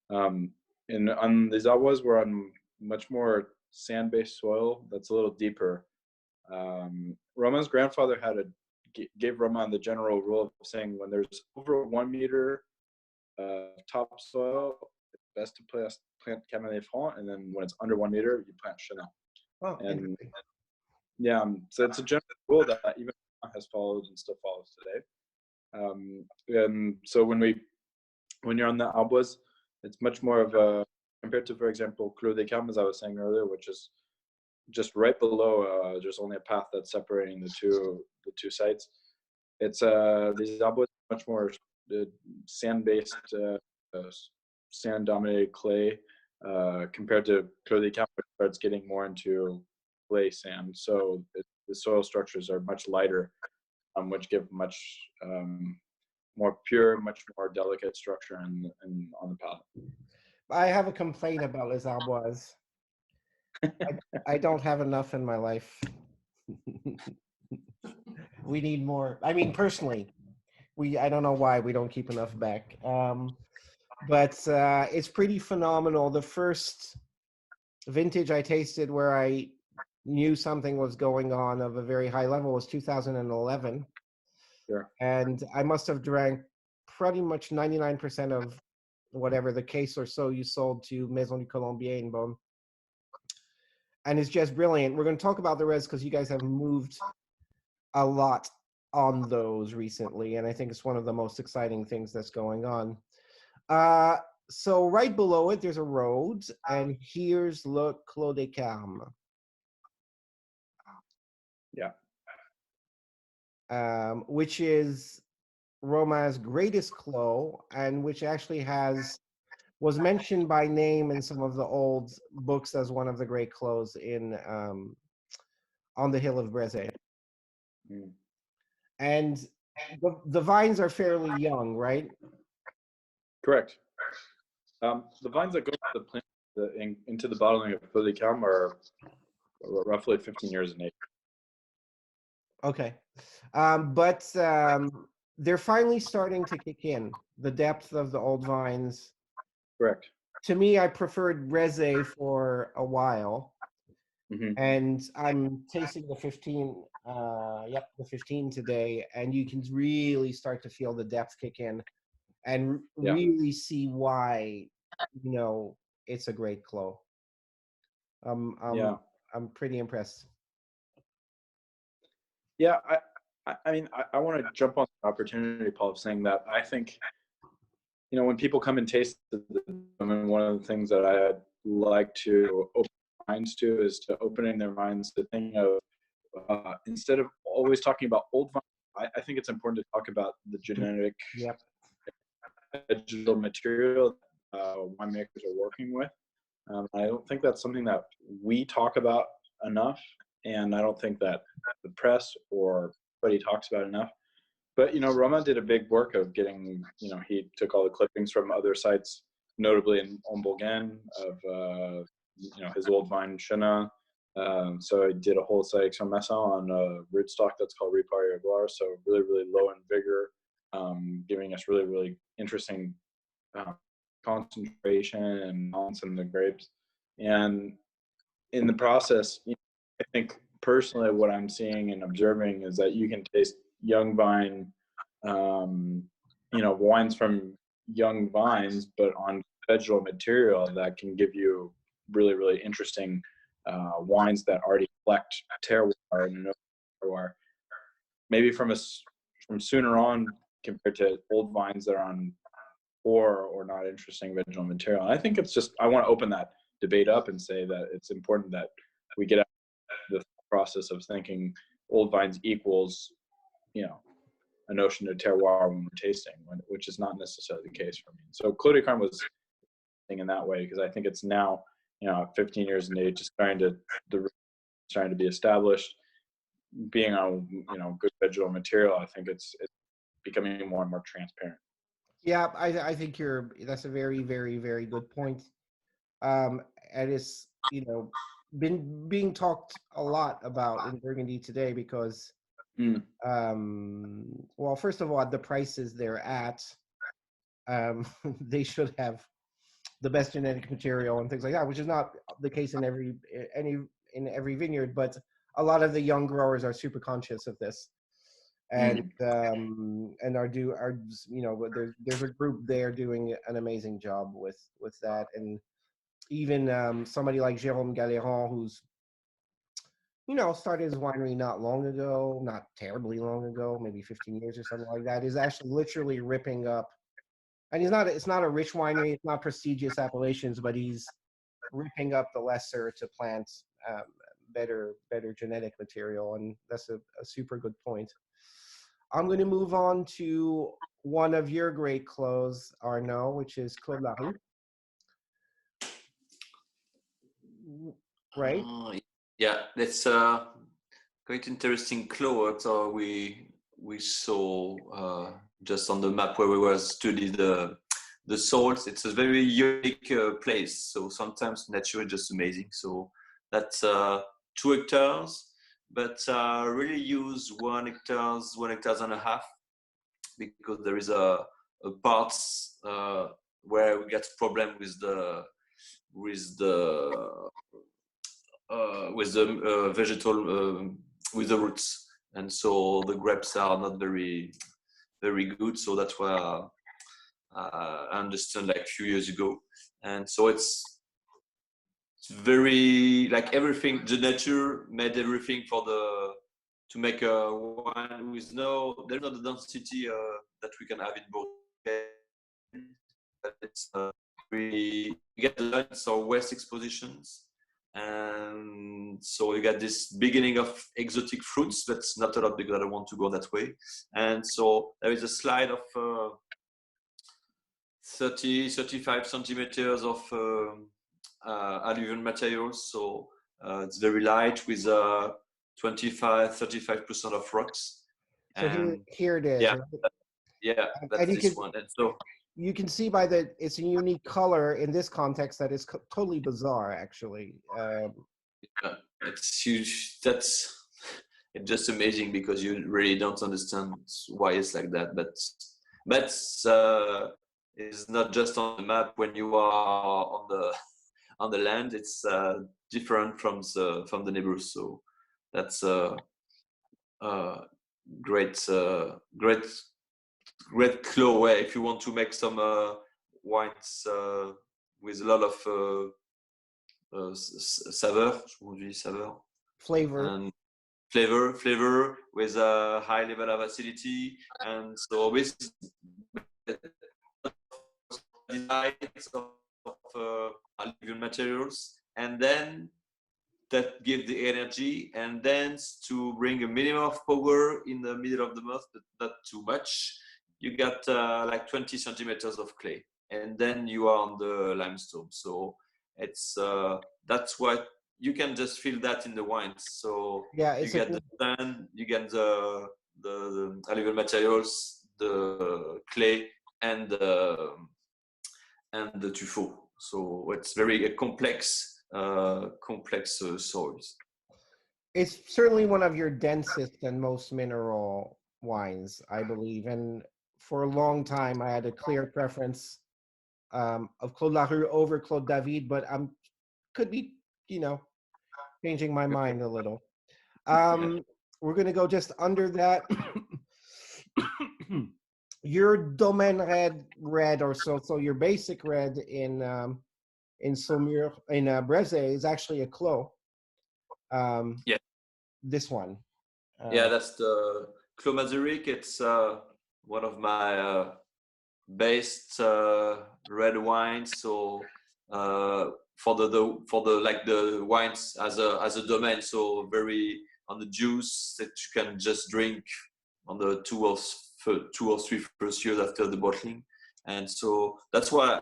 And on the Arboise, we're on much more sand-based soil that's a little deeper. Romain's grandfather gave Romain the general rule of saying when there's over 1 meter topsoil, it's best to plant Cabernet Franc, and then when it's under 1 meter, you plant Chenin. Oh, and yeah, so it's a general rule that even has followed and still follows today. And so when you're on the Arboise, it's much more of a, compared to, for example, Clos des Carmes, as I was saying earlier, which is just right below. There's only a path that's separating the two sites. It's these Arboise much more sand-based, sand-dominated clay compared to Clos des Carmes, which starts getting more into clay sand. So the soil structures are much lighter, which give much more pure, much more delicate structure on the palate. I have a complaint about Les Arbois. I don't have enough in my life. We need more. I mean, personally, I don't know why we don't keep enough back. But it's pretty phenomenal. The first vintage I tasted where I knew something was going on of a very high level was 2011. Sure. And I must have drank pretty much 99% of whatever the case or so you sold to Maison du Colombier in Beaune. And it's just brilliant. We're going to talk about the res because you guys have moved a lot on those recently. And I think it's one of the most exciting things that's going on. So right below it, there's a road. And here's Le Clos des Carmes. Yeah. Which is Romain's greatest clos, and which actually was mentioned by name in some of the old books as one of the great clos in on the hill of Brezé. Mm. And the vines are fairly young, right? Correct. The vines that go to the plant into the bottling of Clos des Carmes are roughly 15 years in age. Okay. But they're finally starting to kick in, the depth of the old vines. Correct. To me, I preferred Brezé for a while. Mm-hmm. And I'm tasting the 15, the 15 today, and you can really start to feel the depth kick in and really see why, it's a great clos. I'm pretty impressed. Yeah, I mean, I want to jump on the opportunity, Paul, of saying that I think, when people come and taste one of the things that I like to open minds to is to opening their minds to think of, instead of always talking about old vines, I think it's important to talk about the genetic vegetal material winemakers are working with. I don't think that's something that we talk about enough, and I don't think that the press or anybody talks about enough. But Romain did a big work of getting, he took all the clippings from other sites, notably in Bourgogne, of his old vine Chenin. So I did a whole sélection Messin on a rootstock that's called Riparier Gloire, so really, really low in vigor, giving us really, really interesting concentration and balance in the grapes. And in the process, I think personally what I'm seeing and observing is that you can taste young vine, wines from young vines, but on vegetal material that can give you really, really interesting wines that already reflect terroir and terroir. Maybe from sooner on compared to old vines that are on poor or not interesting vegetal material. And I think it's just, I want to open that debate up and say that it's important that we get out of the process of thinking old vines equals, a notion of terroir when we're tasting, which is not necessarily the case for me. So Clos des Carmes was in that way, because I think it's now, 15 years in age, just trying to be established, being on, good vegetal material. I think it's becoming more and more transparent. Yeah, I think that's a very, very, very good point. And it's, been being talked a lot about in Burgundy today because, well, first of all, the prices they're at, they should have the best genetic material and things like that, which is not the case in every vineyard, but a lot of the young growers are super conscious of this, and are there's a group there doing an amazing job with that. And even somebody like Jérôme Galéron, who's started his winery not long ago, not terribly long ago, maybe 15 years or something like that, is actually literally ripping up. And it's not a rich winery, it's not prestigious appellations, but he's ripping up the lesser to plant better genetic material. And that's a super good point. I'm going to move on to one of your great clos, Arnaud, which is Claude Larue. Right? Yeah, that's quite interesting clos. We saw just on the map where we were studying the soils. It's a very unique place. So sometimes nature is just amazing. So that's 2 hectares, but really use 1 hectare and a half, because there is a parts where we get problem with the vegetal with the roots, and so the grapes are not very good. So that's why I understand like a few years ago, and so it's very like everything. The nature made everything to make a wine with there's not the density that we can have in both. But it's you get lines or west expositions, and so you get this beginning of exotic fruits. That's not a lot because I don't want to go that way. And so there is a slide of 35 centimeters of alluvial materials. So it's very light with 35% of rocks. So here it is. Yeah, right? Yeah, that's this one. And so you can see it's a unique color in this context that is totally bizarre, actually. It's huge. It's just amazing because you really don't understand why it's like that. But it's not just on the map. When you are on the land, it's different from the neighbors. So that's great clos where if you want to make some wines with a lot of flavor and flavor with a high level of acidity, and so with designs of alluvial materials, and then that give the energy, and then to bring a minimum of power in the middle of the mouth, but not too much. You got like 20 centimeters of clay, and then you are on the limestone. So it's that's what you can just feel that in the wines. So yeah, you get the sand, you get the alluvial materials, the clay, and the tuffeau. So it's very complex soils. It's certainly one of your densest and most mineral wines, I believe. And for a long time, I had a clear preference of Claude Larue over Claude David, but could be, changing my mind a little. We're going to go just under that. Your Domaine red or so your basic red in Saumur, in Brezé is actually a clos. Yeah. This one. Yeah, that's the Clos Mazuric. It's one of my best red wines. So for the wines as a Domaine, so very on the juice that you can just drink on the 2 or 3 first years after the bottling, and so that's why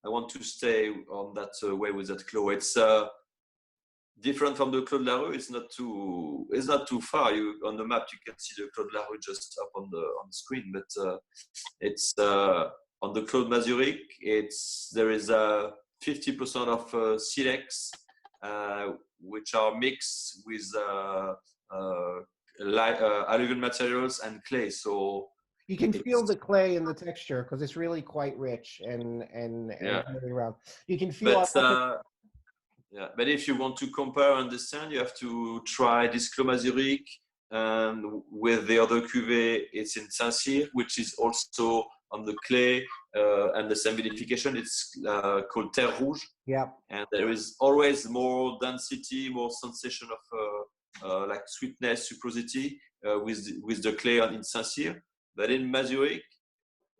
I want to stay on that way with that clos. It's different from the Claude Larue. It's not too far. On the map you can see the Claude Larue just up on the screen, but it's on the Claude Mazuric. There is 50% of silex, which are mixed with alluvial materials and clay. So You can feel the clay in the texture because it's really quite rich and very round. You can feel. Yeah, but if you want to compare and understand, you have to try this Clos Mazuric, and with the other cuvée, it's in Saint-Cyr, which is also on the clay and the same vinification. It's called Terre Rouge. Yeah. And there is always more density, more sensation of like sweetness, sucrosity with the clay in Saint-Cyr. But in Mazuric,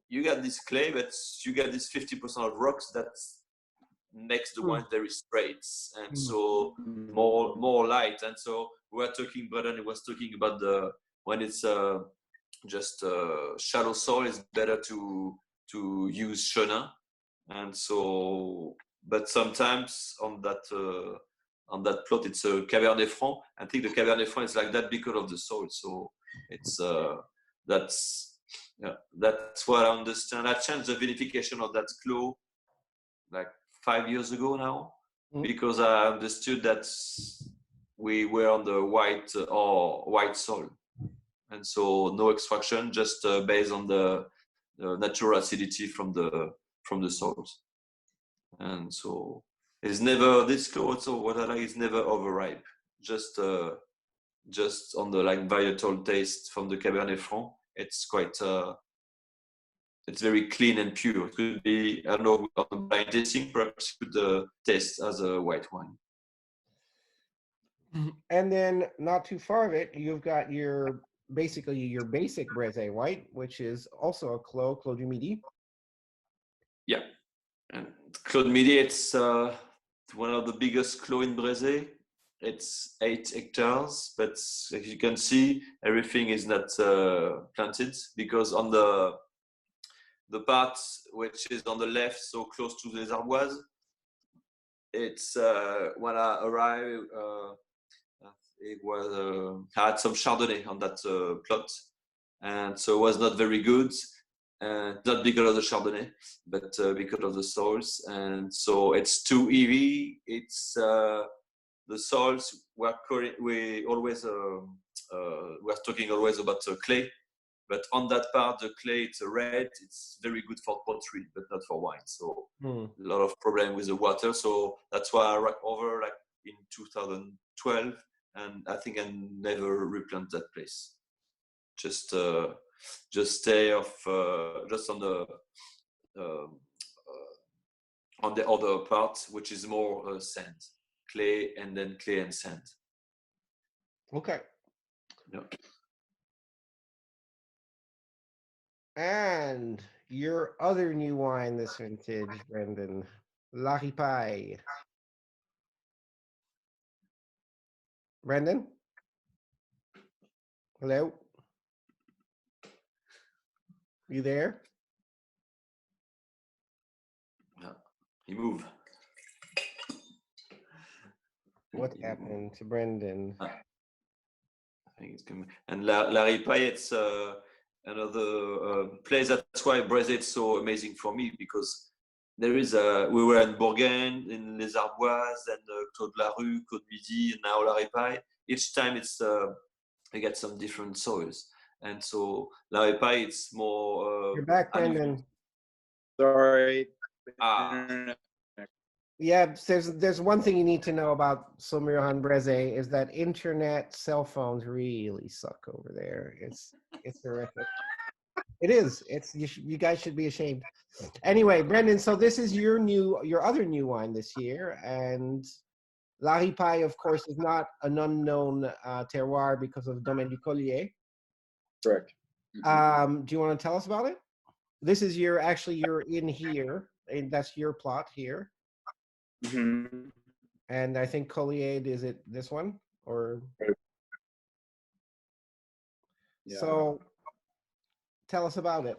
you get this clay, but you get this 50% of rocks that makes the wine very straight and so more light. And so we're talking, Brendan was talking about when it's just shallow soil, it's better to use Chenin. And so, but sometimes on that plot, it's a Cabernet Franc. I think the Cabernet Franc is like that because of the soil. So it's that's what I understand. I changed the vinification of that Clos like 5 years ago now, because I understood that we were on the white soil, and so no extraction, just based on the natural acidity from the soils. And so it's never this Clos. So what I like is never overripe, just on the like varietal taste from the Cabernet Franc. It's quite it's very clean and pure. It could be, I don't know, on the blind tasting, perhaps you could taste as a white wine. And then not too far of it, you've got your basic Brézé white, which is also a Clos du Midi. Yeah, and Clos du Midi, it's one of the biggest Clos in Brézé. It's 8 hectares, but as you can see, everything is not planted, because on the part which is on the left, so close to Les Arboises, it's when I arrived, it was had some Chardonnay on that plot, and so it was not very good, not because of the Chardonnay, but because of the soils. And so it's too heavy. It's the soils we always we're talking always about clay. But on that part, the clay, it's red. It's very good for pottery, but not for wine. So a lot of problem with the water. So that's why I rock over like in 2012, and I think I never replant that place. Just stay off, just on the other part, which is more sand, clay, and then clay and sand. Okay. Yeah. And your other new wine this vintage, Brendan, La Ripaille. Brendan? Hello? You there? Yeah, he moved. What happened to Brendan? I think it's coming. And La Ripaille, it's another place. That's why Brézé is so amazing for me, because there is we were in Bourgogne, in Les Arboises, and Clos de la Rue, Clos de Midi, and now La Ripaille. Each time it's I get some different soils, and so La Ripaille, it's more. You're back, Brendan. Sorry. Yeah, there's one thing you need to know about Saumur Brézé is that internet cell phones really suck over there. It's horrific. It is. You guys should be ashamed. Anyway, Brendan, so this is your other new wine this year, and La Ripaille, of course, is not an unknown terroir because of Domaine du Collier. Correct. Do you want to tell us about it? This is you're in here, and that's your plot here. Mm-hmm. And I think Collier, is it this one or? Yeah. So tell us about it.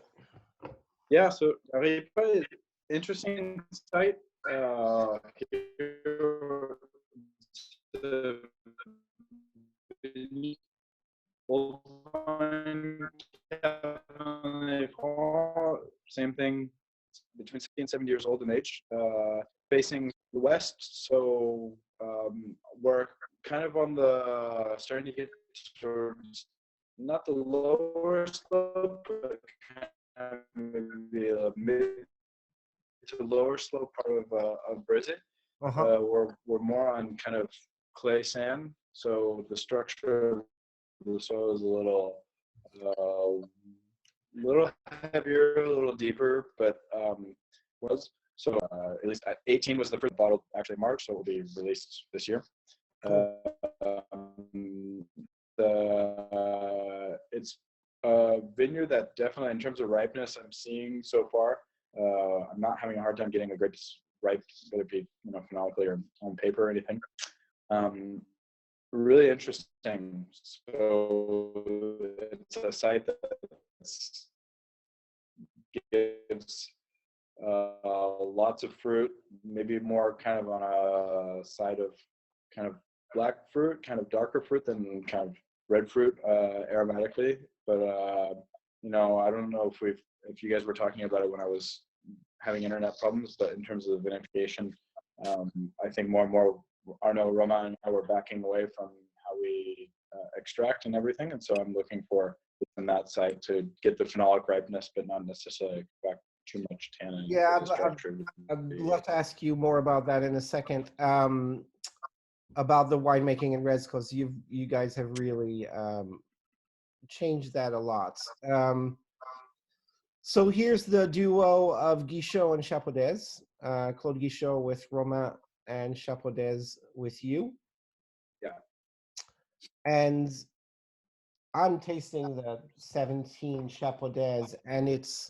Yeah, so La Ripaille is an interesting site. Same thing, between 60 and 70 years old in age, facing the west. So we're kind of on the starting to get towards not the lower slope, but kind of maybe a mid to lower slope part of Brizzy. We're more on kind of clay sand, so the structure of the soil is a little heavier, a little deeper, but was so at least 18 was the first bottle actually March, so it will be released this year. Cool. It's a vineyard that definitely, in terms of ripeness, I'm seeing so far. I'm not having a hard time getting a grapes ripe, whether it be phonetically or on paper or anything. Really interesting. So it's a site that gives lots of fruit, maybe more kind of on a side of kind of black fruit, kind of darker fruit than kind of red fruit aromatically. But I don't know if you guys were talking about it when I was having internet problems, but in terms of the vinification, I think more and more Arnaud, Romain, and I were backing away from how we extract and everything, and so I'm looking for in that site to get the phenolic ripeness, but not necessarily extract too much tannin. Yeah, I'd love to ask you more about that in a second. About the winemaking in reds, because you guys have really changed that a lot. So here's the duo of Guichot and Chapeaudet. Claude Guichot with Romain and Chapeaudet with you. Yeah. And I'm tasting the 17 Chapeaudet, and it's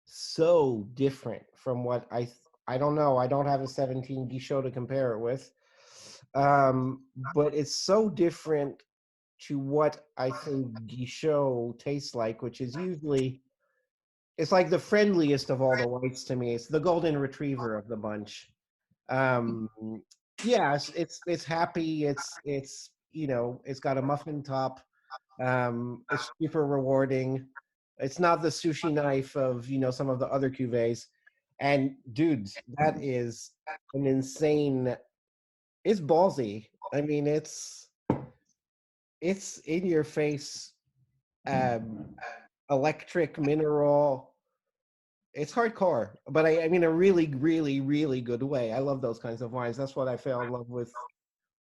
so different from what I don't know. I don't have a 17 Guichot to compare it with. But it's so different to what I think Guichot tastes like, which is usually, it's like the friendliest of all the whites to me. It's the golden retriever of the bunch. Yeah, it's happy. It's it's got a muffin top. It's super rewarding. It's not the sushi knife of some of the other cuvées. And dudes, that is an insane. It's ballsy. I mean, it's in your face. Electric mineral. It's hardcore, but I mean a really, really, really good way. I love those kinds of wines. That's what I fell in love with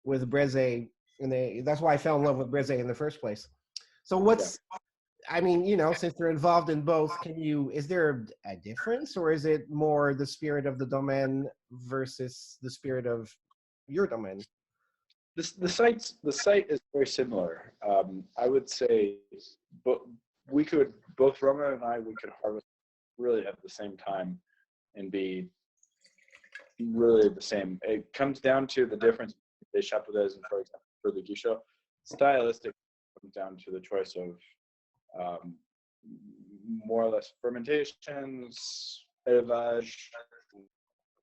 Breze, and that's why I fell in love with Breze in the first place. So what's, I mean, since you're involved in both, is there a difference, or is it more the spirit of the Domaine versus the spirit of your Domaine? The site is very similar. I would say, but both Romain and I, we could harvest really at the same time and be really the same. It comes down to the difference between the Chapeaudet and, for example, for the Guichot. Stylistic comes down to the choice of more or less fermentations, élevage,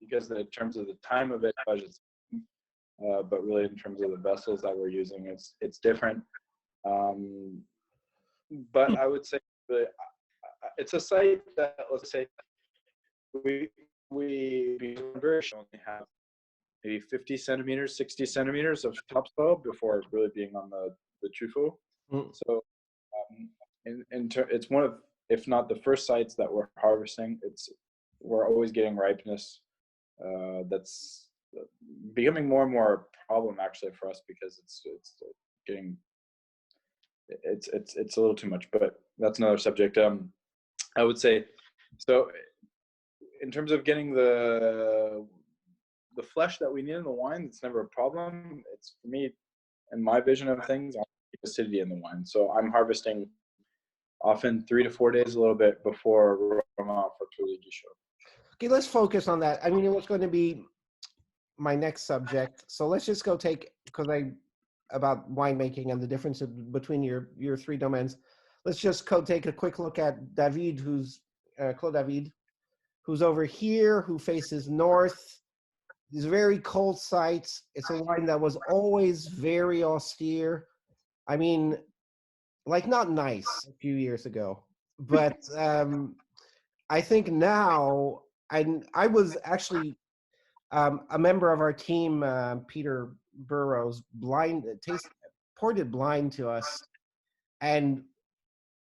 because in terms of the time of élevage, it's but really in terms of the vessels that we're using, it's different. But I would say that it's a site that, let's say, we only have maybe 50 centimeters, 60 centimeters of topsoil before really being on the Truffaut. So it's one of, if not the first sites that we're harvesting. We're always getting ripeness that's becoming more and more a problem actually for us, because it's a little too much, but that's another subject. I would say, so in terms of getting the flesh that we need in the wine, it's never a problem. It's, for me, and my vision of things, I want acidity in the wine. So I'm harvesting often 3 to 4 days, a little bit before Romain for Claude Guichot. Okay, let's focus on that. I mean, it was going to be my next subject. So let's just go about winemaking and the difference between your three domains. Let's just take a quick look at David, Claude David, who's over here, who faces north. These very cold sites. It's a wine that was always very austere. I mean, like not nice a few years ago, but I think now, I was actually a member of our team, Peter Burrows, poured it blind to us and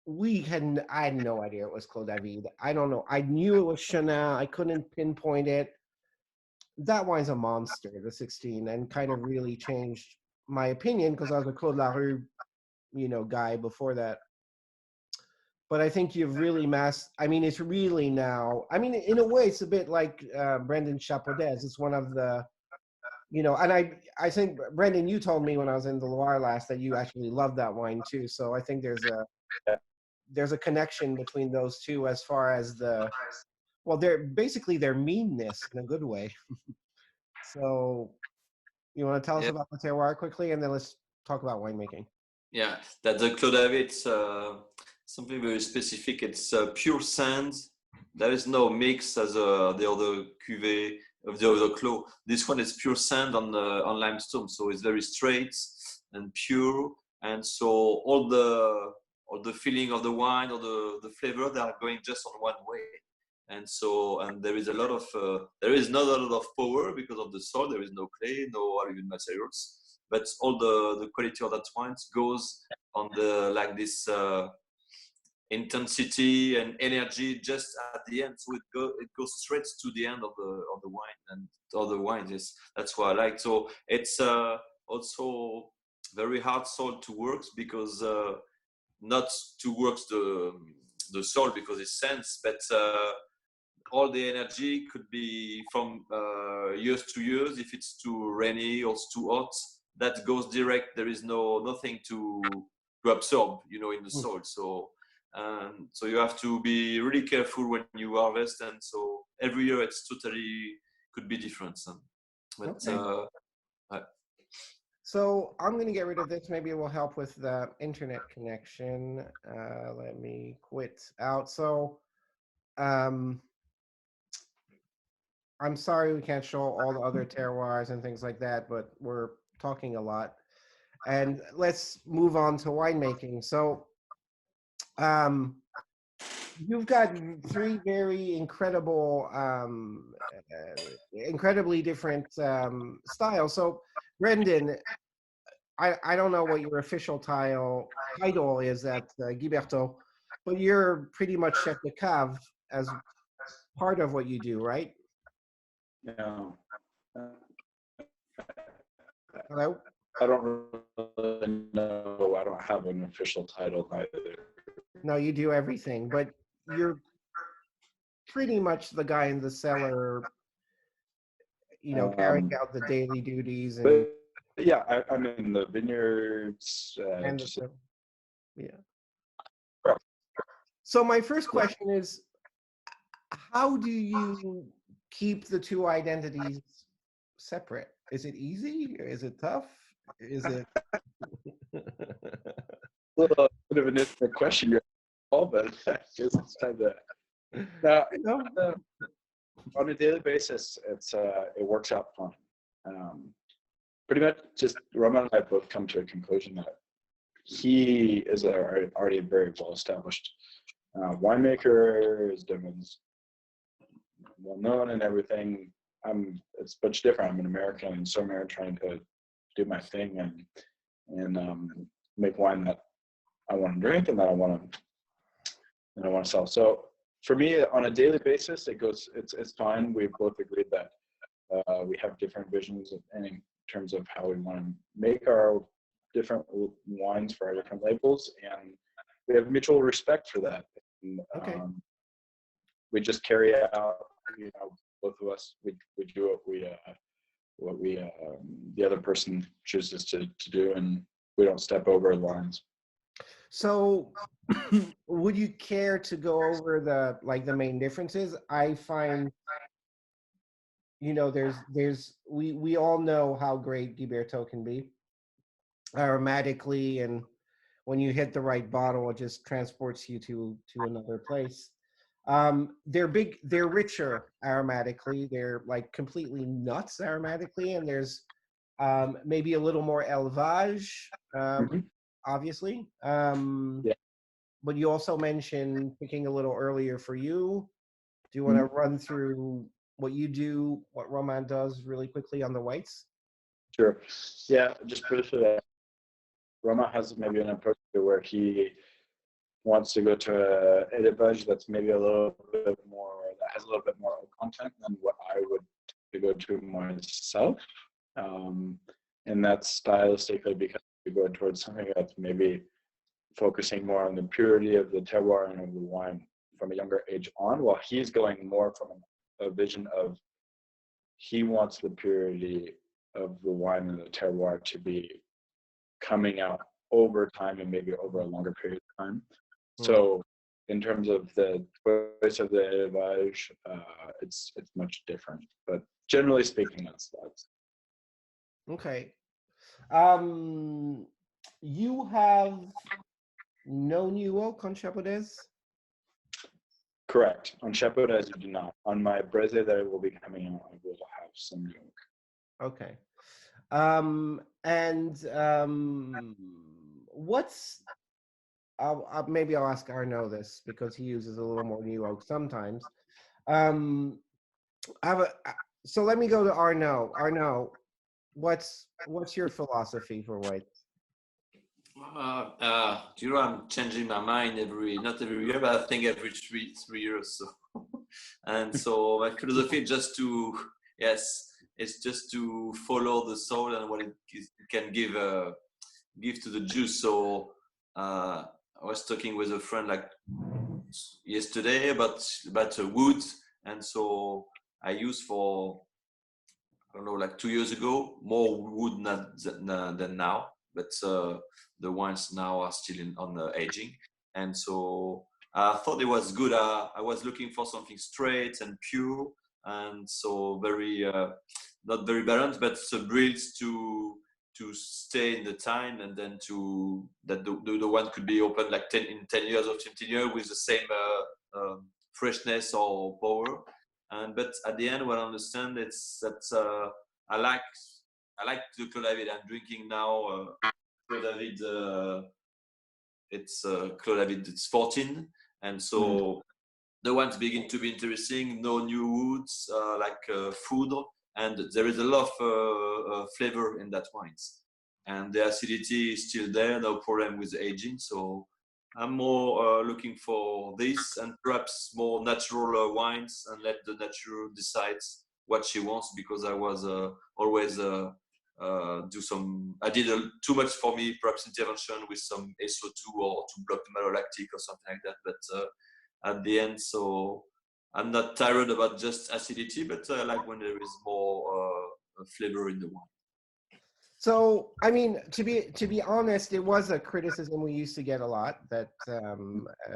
I had no idea it was Clos David. I don't know. I knew it was Chenin. I couldn't pinpoint it. That wine's a monster, the 16, and kind of really changed my opinion because I was a Claude Larue, guy before that. But I think you've really I mean, it's really now, I mean, in a way, it's a bit like Brendan Chapodes. It's one of the, and I think, Brendan, you told me when I was in the Loire last that you actually love that wine too. So I think there's a connection between those two as far as they're basically their meanness in a good way. So you want to tell us about the terroir quickly, and then let's talk about winemaking. Yeah, that the Clos David, it's something very specific. It's pure sand. There is no mix as the other cuvée of the other Clos. This one is pure sand on limestone, so it's very straight and pure. And so all the feeling of the wine or the flavor, they are going just on one way. And there is not a lot of power because of the soil. There is no clay, no alluvial materials. But all the quality of that wine goes on this intensity and energy just at the end. So it goes straight to the end of the wine and other wines. That's what I like. So it's also very hard soil to work because not to work the soil because it's sands, but all the energy could be from years to years. If it's too rainy or it's too hot, that goes direct. There is nothing to absorb, in the soil. So you have to be really careful when you harvest. And so every year it's totally could be different. So I'm going to get rid of this. Maybe it will help with the internet connection. Let me quit out. So I'm sorry we can't show all the other terroirs and things like that, but we're talking a lot. And let's move on to winemaking. So you've got three very incredibly different styles. So Brendan, I don't know what your official title is at Guiberteau, but you're pretty much chef de cave as part of what you do, right? No. Hello? I don't really know. I don't have an official title either. No, you do everything, but you're pretty much the guy in the cellar, carrying out the daily duties. And yeah, I'm in the vineyards. Yeah. So my first question is, how do you keep the two identities separate? Is it easy? Is it tough? Is it a little bit of an intimate question, but I guess it's time to. Now, on a daily basis, it works out fine. Pretty much, just Roman and I both come to a conclusion that he is already a very well-established winemaker. His Domaine's well known and everything. It's much different. I'm an American, and so I'm trying to do my thing and make wine that I want to drink and that I want to sell. So for me, on a daily basis, it's fine. We've both agreed that we have different visions in terms of how we want to make our different wines for our different labels, and we have mutual respect for that. And, okay. We just carry out, both of us, we do what the other person chooses to do, and we don't step over lines. So would you care to go over the main differences? I find, we all know how great Guiberteau can be aromatically, and when you hit the right bottle, it just transports you to another place. They're richer aromatically. They're like completely nuts aromatically, and there's maybe a little more élevage, obviously. Yeah. But you also mentioned picking a little earlier for you. Do you want to run through what you do, what Roman does really quickly on the whites? Sure. Yeah, just briefly. Roma has maybe an approach where he wants to go to a élevage that's maybe a little bit more, that has a little bit more content than what I would go to myself. And that's stylistically because we go towards something that's maybe focusing more on the purity of the terroir and of the wine from a younger age on, while he's going more from a vision of he wants the purity of the wine and the terroir to be coming out over time and maybe over a longer period of time. So in terms of the choice of the élevage, it's much different. But generally speaking, that's. Okay. You have no new oak on Chapodes? Correct. On Chapodes, you do not. On my Braise that will be coming out, I will have some new oak. Okay. What's maybe I'll ask Arnaud this because he uses a little more new oak sometimes. So let me go to Arnaud. Arnaud, what's your philosophy for white? I'm changing my mind not every year, but I think every three years. So, and so my philosophy is just to it's just to follow the soul and what it can give to the juice. So I was talking with a friend like yesterday about wood, and so I used for I don't know, like 2 years ago, more wood than now, but the wines now are still on the aging, and so I thought it was good. I was looking for something straight and pure, and so very not very balanced, but brilliant to stay in the time, and then that the one could be open like 10 years or 15 years with the same freshness or power. But at the end, what I understand is that I like the Clos David. I'm drinking now Clos David. It's Clos David. It's 14, and so the ones begin to be interesting. No new woods food, and there is a lot of flavor in that wines, and the acidity is still there. No problem with the aging. So I'm more looking for this and perhaps more natural wines, and let the nature decide what she wants, because I was always I did too much for me, perhaps intervention with some SO2 or to block the malolactic or something like that. But at the end, so I'm not tired about just acidity, but I like when there is more flavor in the wine. So, I mean, to be honest, it was a criticism we used to get a lot, that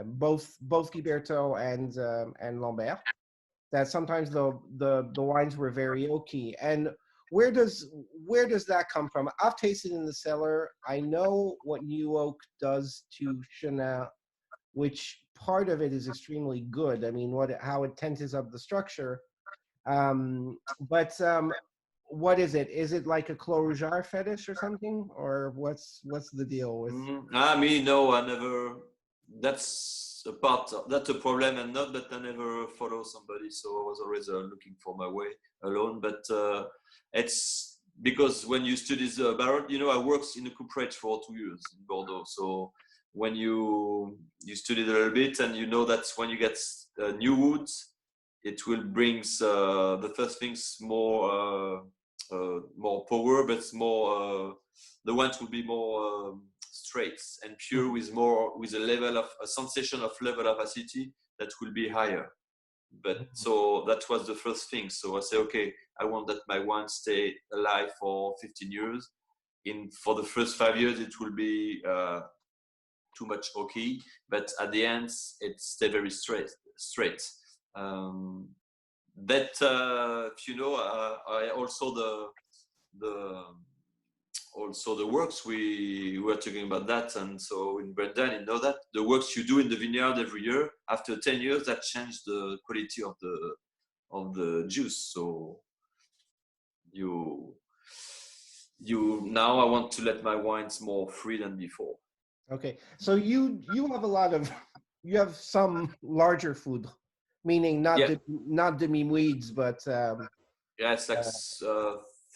both Guiberteau and Lambert, that sometimes the wines were very oaky. And where does that come from? I've tasted in the cellar. I know what new oak does to Chenin, which part of it is extremely good. I mean, how it tenses up the structure. What is it? Is it like a Clos Rougeard fetish or something, or what's the deal with? No, I never. That's a problem, and not that I never follow somebody. So I was always looking for my way alone. But it's because when you study the barrel, I worked in a cooperage for 2 years in Bordeaux. So when you study a little bit, and you know that when you get new woods, it will bring the first things more power, but more the ones will be more straight and pure, with a sensation of level of acidity that will be higher. But so that was the first thing. So I say, okay, I want that my wine stay alive for 15 years. For the first 5 years, it will be too much oaky, but at the end, it stay very straight. I also the works we were talking about that, and so in Brendan, you know that the works you do in the vineyard every year, after 10 years, that changed the quality of the juice. So now I want to let my wines more free than before. Okay, so you have some larger food, meaning not demi-weeds, but it's like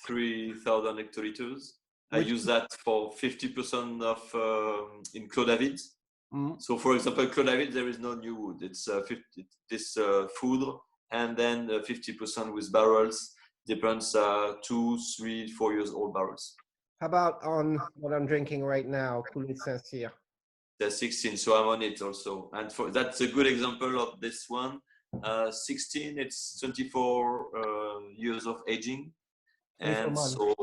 3,000 hectoliters, I use that for 50% of in Clos David. So, for example, Clos David, there is no new wood. It's 50 this food, and then 50% with barrels. Depends 2, 3, 4 years old barrels. How about on what I'm drinking right now, Coulis Saint-Cyr? They're 16, so I'm on it also. And that's a good example of this one. 16, it's 24 years of aging. And so,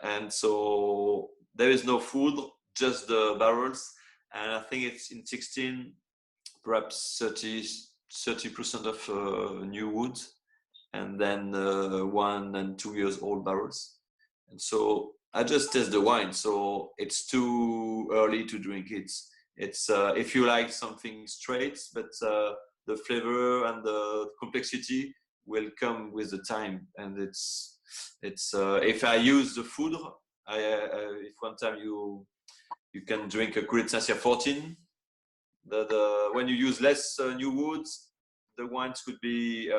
and so there is no food, just the barrels. And I think it's in 16, perhaps 30% of new wood, and then 1 and 2 years old barrels. And so I just test the wine, so it's too early to drink it. It's if you like something straight, but the flavor and the complexity will come with the time. And it's if I use the food, if one time you can drink a Coulis Saint-Cyr 14. When you use less new woods, the wines could be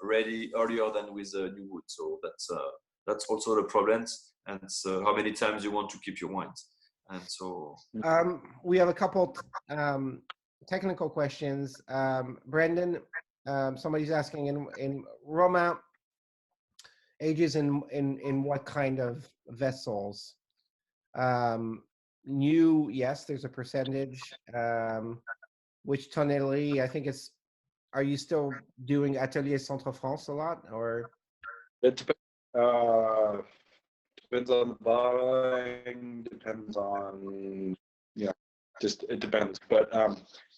ready earlier than with new wood. So that's also the problem. And how many times you want to keep your wines. And so we have a couple technical questions. Brendan, somebody's asking in Roma, ages in what kind of vessels? New, yes, there's a percentage. Which tonnerie? I think it's. Are you still doing Atelier Centre France a lot, or? It depends on the bottling. Depends on just it depends. But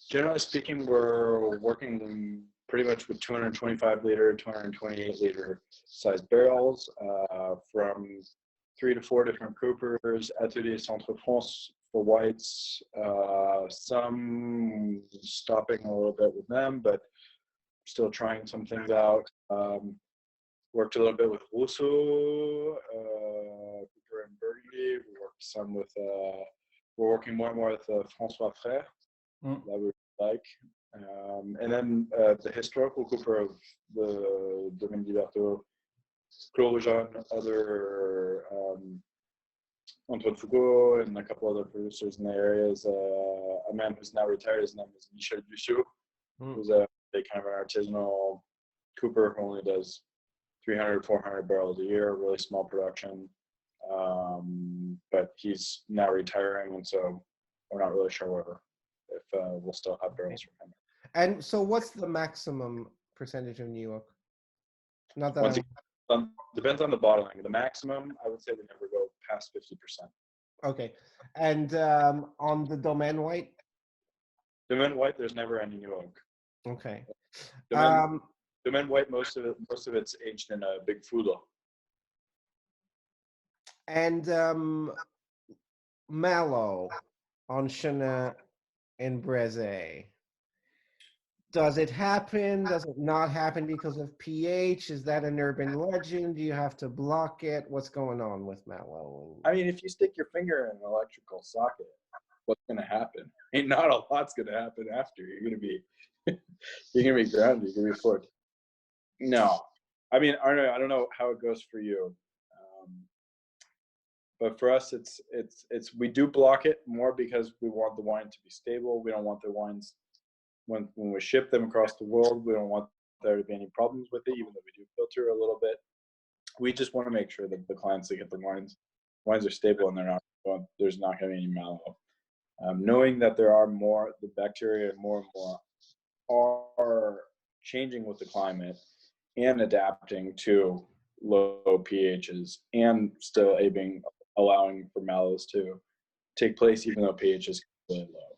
generally speaking, we're working pretty much with 225 liter, 228 liter size barrels from 3 to 4 different coopers. Atelier Centre France for whites. Some stopping a little bit with them, but still trying some things out. Worked a little bit with Rousseau, Cooper and Burgundy. We worked some with. We're working more and more with François Frère. That we like. And then the historical Cooper of the Domaine Guiberteau, Claude Jean, other Antoine Foucault, and a couple other producers in the areas. A man who's now retired, his name is Michel Duchou, who's a kind of an artisanal Cooper who only does 300, 400 barrels a year, really small production. But he's now retiring, and so we're not really sure if we'll still have barrels from him. And so what's the maximum percentage of New York? Not that depends on the bottling. The maximum, I would say we never go past 50%. Okay. And on the Domaine white? Domaine white, there's never any New Oak. Okay. Domaine white, most of it's aged in a big foulard. And Malo on Chenin and Brezé. Does it happen? Does it not happen because of pH? Is that an urban legend? Do you have to block it? What's going on with Malo? I mean, if you stick your finger in an electrical socket, what's going to happen? Ain't not a lot's going to happen after. You're going to be grounded. You're going to be floored. No, I mean, Arnaud, I don't know how it goes for you, but for us, it's we do block it more because we want the wine to be stable. We don't want the wines when we ship them across the world. We don't want there to be any problems with it, even though we do filter a little bit. We just want to make sure that the clients that get the wines are stable and there's not going to be any Malo. Knowing that there are the bacteria more and more are changing with the climate and adapting to low pHs and still allowing for Malos to take place even though pH is really low,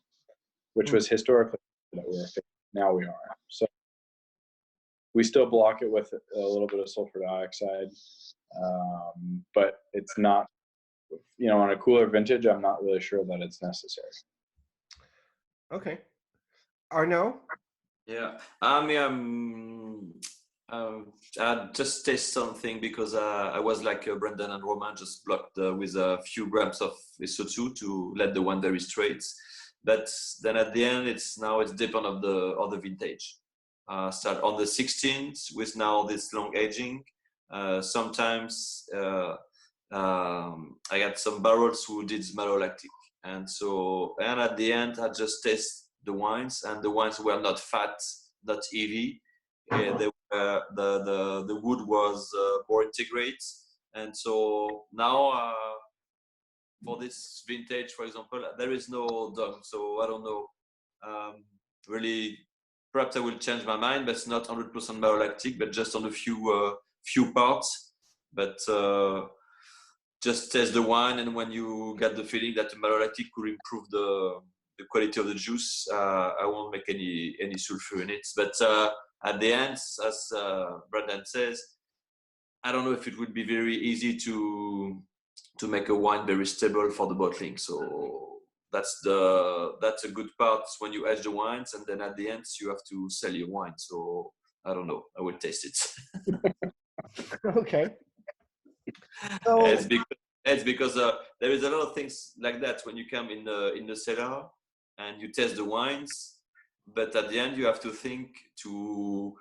which was historically that we were facing. Now we are. So we still block it with a little bit of sulfur dioxide, but it's not, on a cooler vintage, I'm not really sure that it's necessary. Okay. Arnaud? Yeah, I just taste something because I was like Brendan and Romain, just blocked with a few grams of SO2 to let the wine very straight. But then at the end, it's depend of the vintage. Start on the 16th with now this long aging. Sometimes I got some barrels who did malolactic, and at the end I just taste the wines, and the wines were not fat, not heavy. They were, the wood was more integrate, and so now for this vintage, for example, there is no dog, so I don't know. Really, perhaps I will change my mind, but it's not 100% malolactic, but just on a few parts. But just taste the wine, and when you get the feeling that the malolactic could improve the quality of the juice, I won't make any sulfur in it. But at the end, as Brendan says, I don't know if it would be very easy to make a wine very stable for the bottling. So that's a good part when you age the wines, and then at the end you have to sell your wine. So I don't know. I will taste it. Okay. So it's because there is a lot of things like that when you come in the cellar and you taste the wines, but at the end you have to think to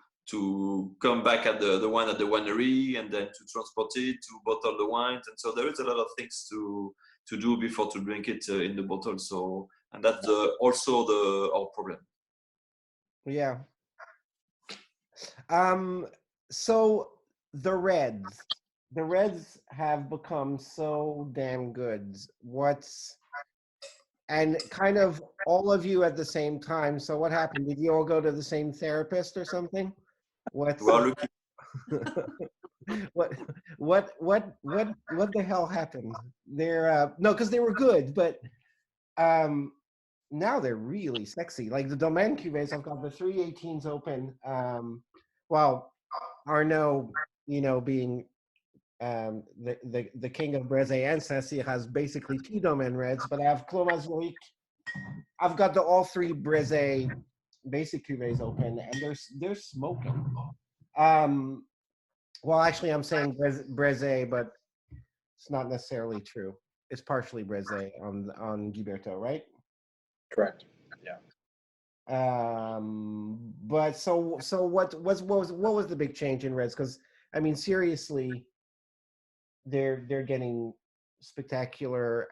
come back at the wine at the winery, and then to transport it, to bottle the wines, and so there is a lot of things to do before to drink it in the bottle. So, and that's also our problem. Yeah. So the reds have become so damn good. And kind of all of you at the same time. So what happened? Did you all go to the same therapist or something? What the hell happened? They're no, because they were good, but now they're really sexy. Like the Domaine cuvées, I've got the 318s open. Well, Arnaud, being the king of Brezé and Saint-Cyr, has basically 2 Domaine reds, but I have Clos Mazurique. I've got all 3 Brezé basic cuvées open, and they're smoking. Well, actually, I'm saying Brezé, but it's not necessarily true. It's partially Brezé on Guiberteau, right? Correct. Yeah. But so what was the big change in reds? Because I mean, seriously, they're getting spectacular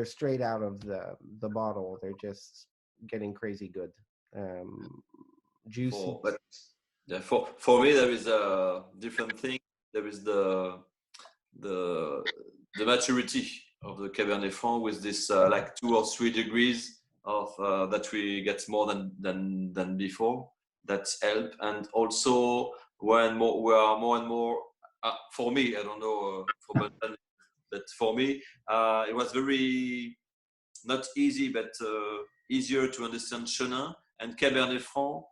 straight out of the bottle. They're just getting crazy good, juicy. For me, there is a different thing. There is the maturity of the Cabernet Franc with this like 2 or 3 degrees of that we get more than before. That's help, and also we are more and more. For me, I don't know for Brendan, but for me, it was very not easy, but easier to understand Chenin and Cabernet Franc.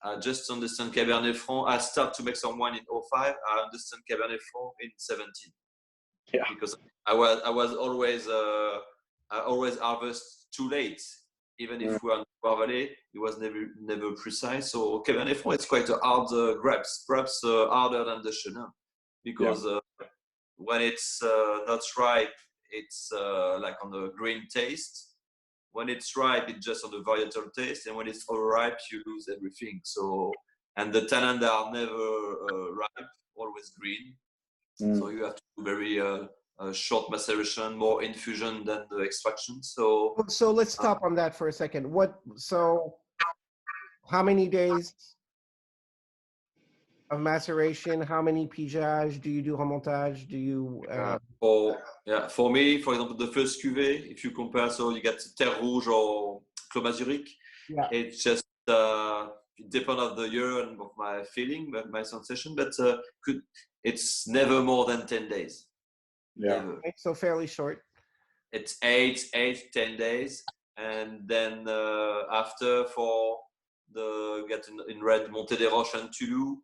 I just understand Cabernet Franc. I start to make some wine in 05. I understand Cabernet Franc in 17. Yeah. Because I was always I always harvest too late. Even if we are in Loire Valley, it was never precise. So Cabernet Franc is quite a hard grapes, perhaps harder than the Chenin, because when it's not ripe, it's like on the green taste. When it's ripe, it's just on the varietal taste, and when it's all ripe, you lose everything. So, and the tannins are never ripe, always green. So you have to do very short maceration, more infusion than the extraction. So let's stop on that for a second. So how many days of maceration? How many pigeage? Do you do remontage? Do you for me, for example, the first cuvée, if you compare, so you get Terre Rouge or Clos Mazurique. Yeah. It's just it depends on the year and of my feeling, but my sensation, but it's never more than 10 days. Yeah. Okay, so fairly short. It's 10 days. And then after for get in red Monte des Roches and Toulouse.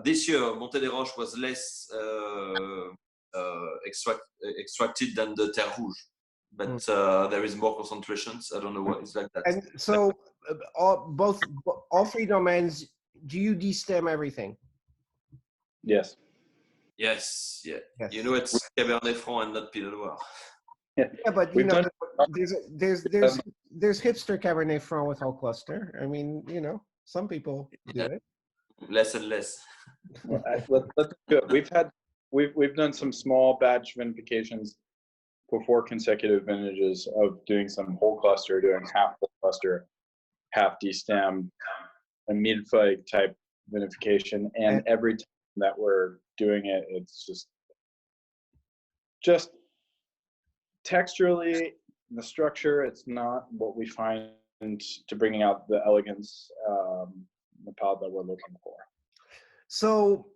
This year, Monte des Roches was less extracted than the Terre Rouge, but there is more concentrations. I don't know what it's like that. And so all 3 domains, do you destem everything? Yes. Yes. Yeah. Yes. You know, it's Cabernet Franc and not Pinot Noir. Yeah, but you know, there's hipster Cabernet Franc with whole cluster. I mean, you know, some people do it. Less and less. Well, let's do it. we've done some small batch vinifications before consecutive vintages of doing some whole cluster, doing half whole cluster, half destem, a mid-flag type vinification, and every time that we're doing it, it's just texturally, the structure, it's not what we find to bringing out the elegance, the palette that we're looking for. So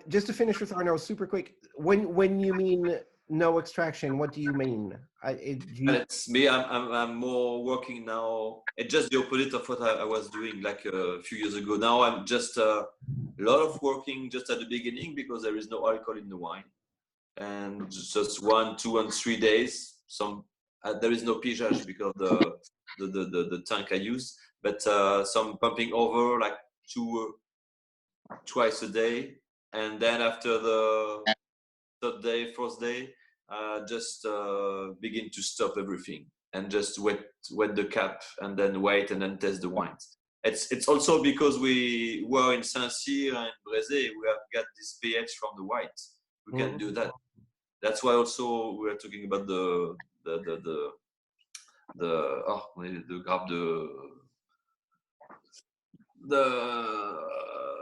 just to finish with Arnaud, super quick, when you mean no extraction, what do you mean? It's me. I'm more working now. It's just the opposite of what I was doing like a few years ago. Now I'm just a lot of working just at the beginning because there is no alcohol in the wine, and just 1, 2, and 3 days. There is no pigeage because the tank I use, but some pumping over like twice a day, and then after the third day, fourth day, just begin to stop everything and just wet the cap and then wait and then test the wines. It's also because we were in Saint-Cyr and Brézé, we have got this pH from the whites. We can do that. That's why also we are talking about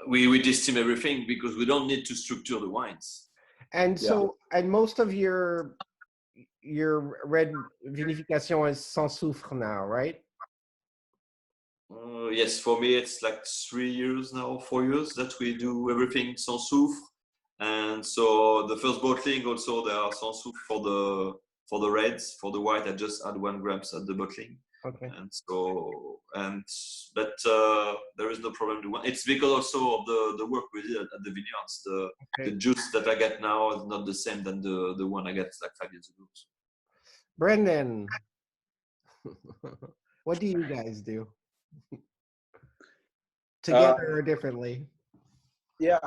we destim everything because we don't need to structure the wines. And so, and most of your red vinification is sans soufre now, right? Yes, for me it's like 3 years now, 4 years that we do everything sans soufre. And so the first bottling also there are sans soufre for the reds. For the white I just add 1 gram at the bottling. Okay. And so but there is no problem to one. It's because also of the work we did at the vineyards. The juice that I get now is not the same than the one I get like 5 years ago. Brendan, what do you guys do? Together or differently? Yeah,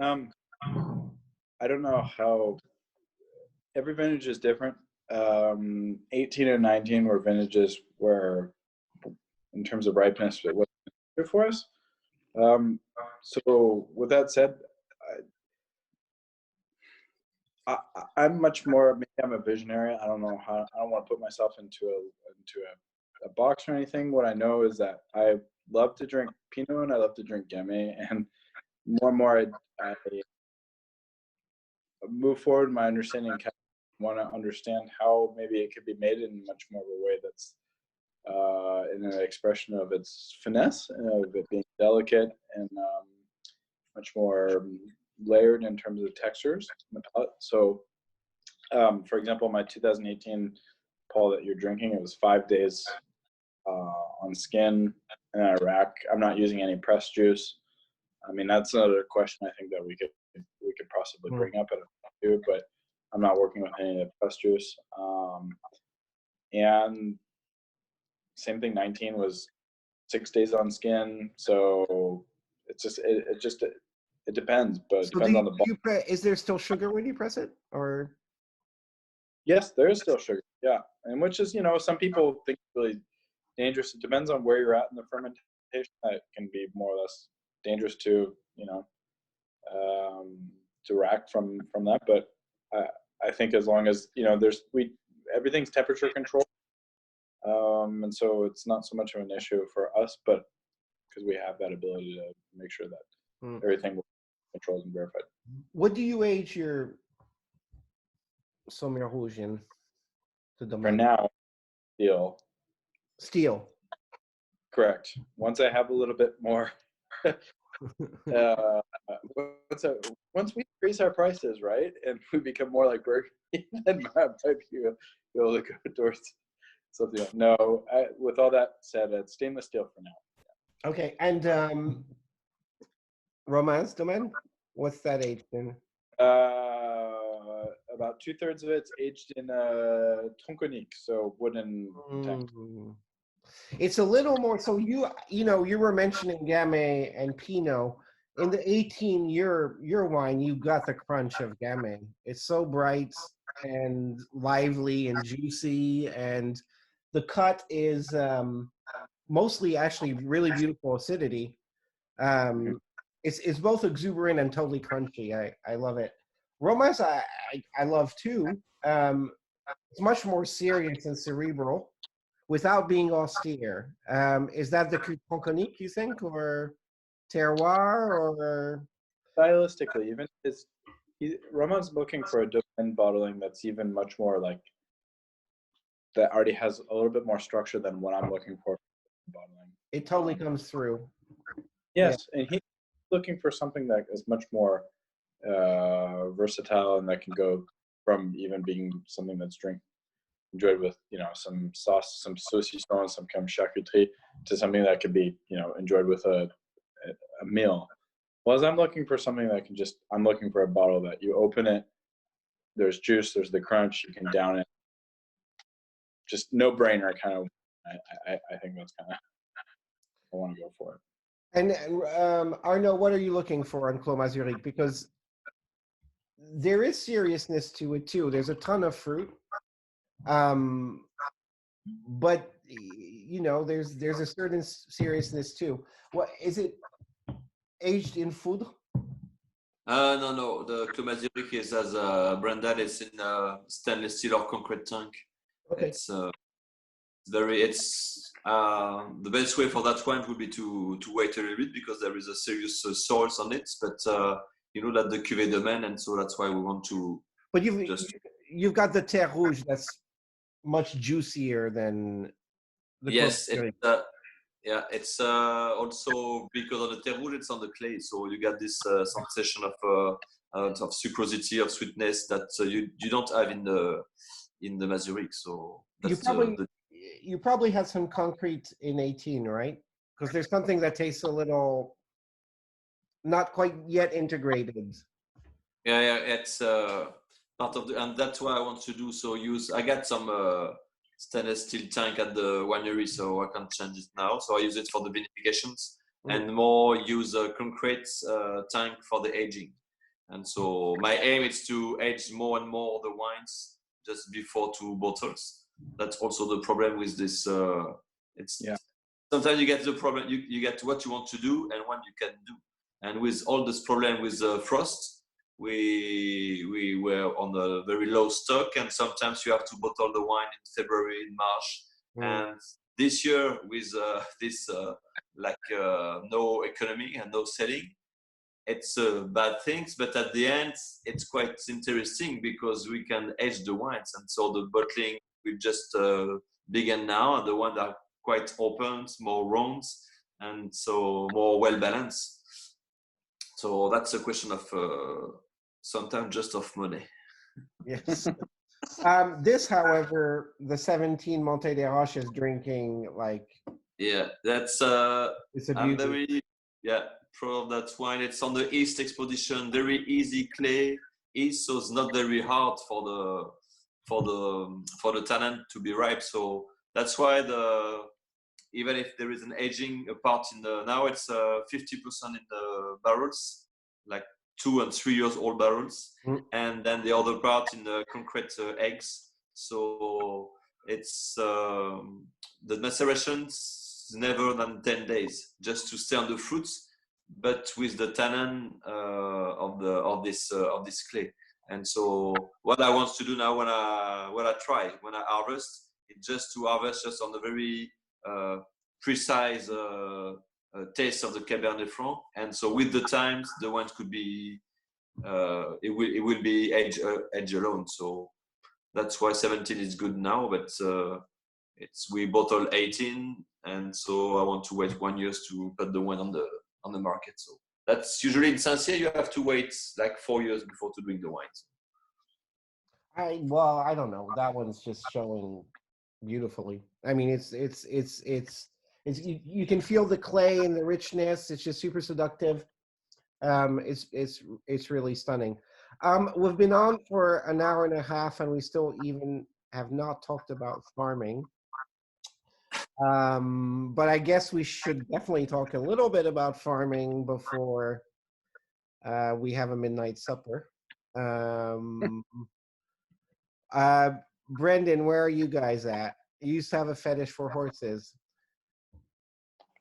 I don't know how. Every vintage is different. 18 and 19 were vintages where, in terms of ripeness, it wasn't good for us. So with that said, I'm much more. Maybe I'm a visionary. I don't know how. I don't want to put myself into a box or anything. What I know is that I love to drink Pinot and I love to drink Gamay, and more and more I move forward in my understanding. Kind of want to understand how maybe it could be made in much more of a way that's in an expression of its finesse and of it being delicate and much more layered in terms of textures in the palate. So, for example, my 2018 Paul that you're drinking, it was 5 days on skin in a rack. I'm not using any pressed juice. I mean, that's another question I think that we could possibly bring up at a point, but I'm not working with any of the pressed juice. And same thing, 19 was 6 days on skin. So it's just it depends, but it depends on the is there still sugar when you press it, or? Yes, there is still sugar. Yeah, and which is, some people think it's really dangerous. It depends on where you're at in the fermentation. That can be more or less dangerous to to rack from that. But I think as long as everything's temperature controlled, and so it's not so much of an issue for us, but because we have that ability to make sure that everything will be controlled and verified. What do you age your Saumur Rouge in? The Domaine? For now, Steel. Correct. Once I have a little bit more, once we increase our prices, right, and we become more like Burgundy, then I might be able to go towards something else. No, with all that said, it's stainless steel for now. Okay, and Romance Domaine, what's that aged in? About 2/3 of it's aged in tronconique, so wooden tank. It's a little more. So you were mentioning Gamay and Pinot. In the 18, your wine, you got the crunch of Gamay. It's so bright and lively and juicy, and the cut is mostly actually really beautiful acidity. It's both exuberant and totally crunchy. I love it. Romance I love too. It's much more serious and cerebral without being austere. Is that the Coconique, you think, or terroir, or stylistically? Even Roman's looking for a Domaine bottling that's even much more like that already has a little bit more structure than what I'm looking for bottling. It totally comes through. Yes, yeah. And he's looking for something that is much more versatile and that can go from even being something that's enjoyed with, you know, some sauce, some saucisson, some kind of charcuterie, to something that could be, you know, enjoyed with a meal. Whereas I'm looking for something that can I'm looking for a bottle that you open it, there's juice, there's the crunch, you can down it. Just no brainer kind of. I think that's kind of, I want to go for it. And Arnaud, what are you looking for on Clos Mazuric? Because there is seriousness to it too. There's a ton of fruit, but you know, there's a certain seriousness too. What is it? Aged in food? No. The Clos Mazuric is, as Brendan, is in stainless steel or concrete tank. Okay. It's the best way for that wine would be to wait a little bit, because there is a serious salts on it. But you know that the cuvée Domaine, and so that's why we want to. But you've got the Terre Rouge that's much juicier than the. Yes, it's also because on the Terre Rouge it's on the clay, so you get this sensation of sucrosity, of sweetness that you don't have in the Mazuric. So that's you probably had some concrete in 18, right? Because there's something that tastes a little not quite yet integrated. Yeah, it's part of and that's what I want to do. So I got some stainless steel tank at the winery, so I can change it now. So I use it for the vinifications and more use a concrete tank for the aging. And so my aim is to age more and more the wines just before 2 bottles. That's also the problem with this. Sometimes you get the problem. You get what you want to do and what you can do. And with all this problem with frost, we were on a very low stock, and sometimes you have to bottle the wine in February, in March. And this year with this no economy and no selling, it's bad things, but at the end it's quite interesting because we can age the wines, and so the bottling we just begin now, and the ones are quite open, more rounds, and so more well balanced. So that's a question of sometimes just of money. Yes. This, however, the 17 Monte des Roches is drinking like. Yeah, that's it's a I'm very proud of that wine. It's on the East Expedition, very easy clay East, so it's not very hard for the tannin to be ripe. So that's why even if there is an aging part in now it's 50% in the barrels, like 2 and 3 years old barrels, and then the other part in the concrete eggs. So it's the maceration's never than 10 days just to stay on the fruits, but with the tannin of this clay. And so what I want to do now when I harvest, it's just to harvest just on the very precise taste of the Cabernet Franc. And so with the times, the wines could be it will be age alone. So that's why 17 is good now, but we bottle 18, and so I want to wait 1 year to put the wine on the market. So that's usually in Saint-Cyr you have to wait like 4 years before to drink the wines. I don't know. That one's just showing beautifully. I mean, it's you can feel the clay and the richness. It's just super seductive. It's really stunning. We've been on for an hour and a half, and we still even have not talked about farming. But I guess we should definitely talk a little bit about farming before we have a midnight supper. Brendan, where are you guys at? You used to have a fetish for horses.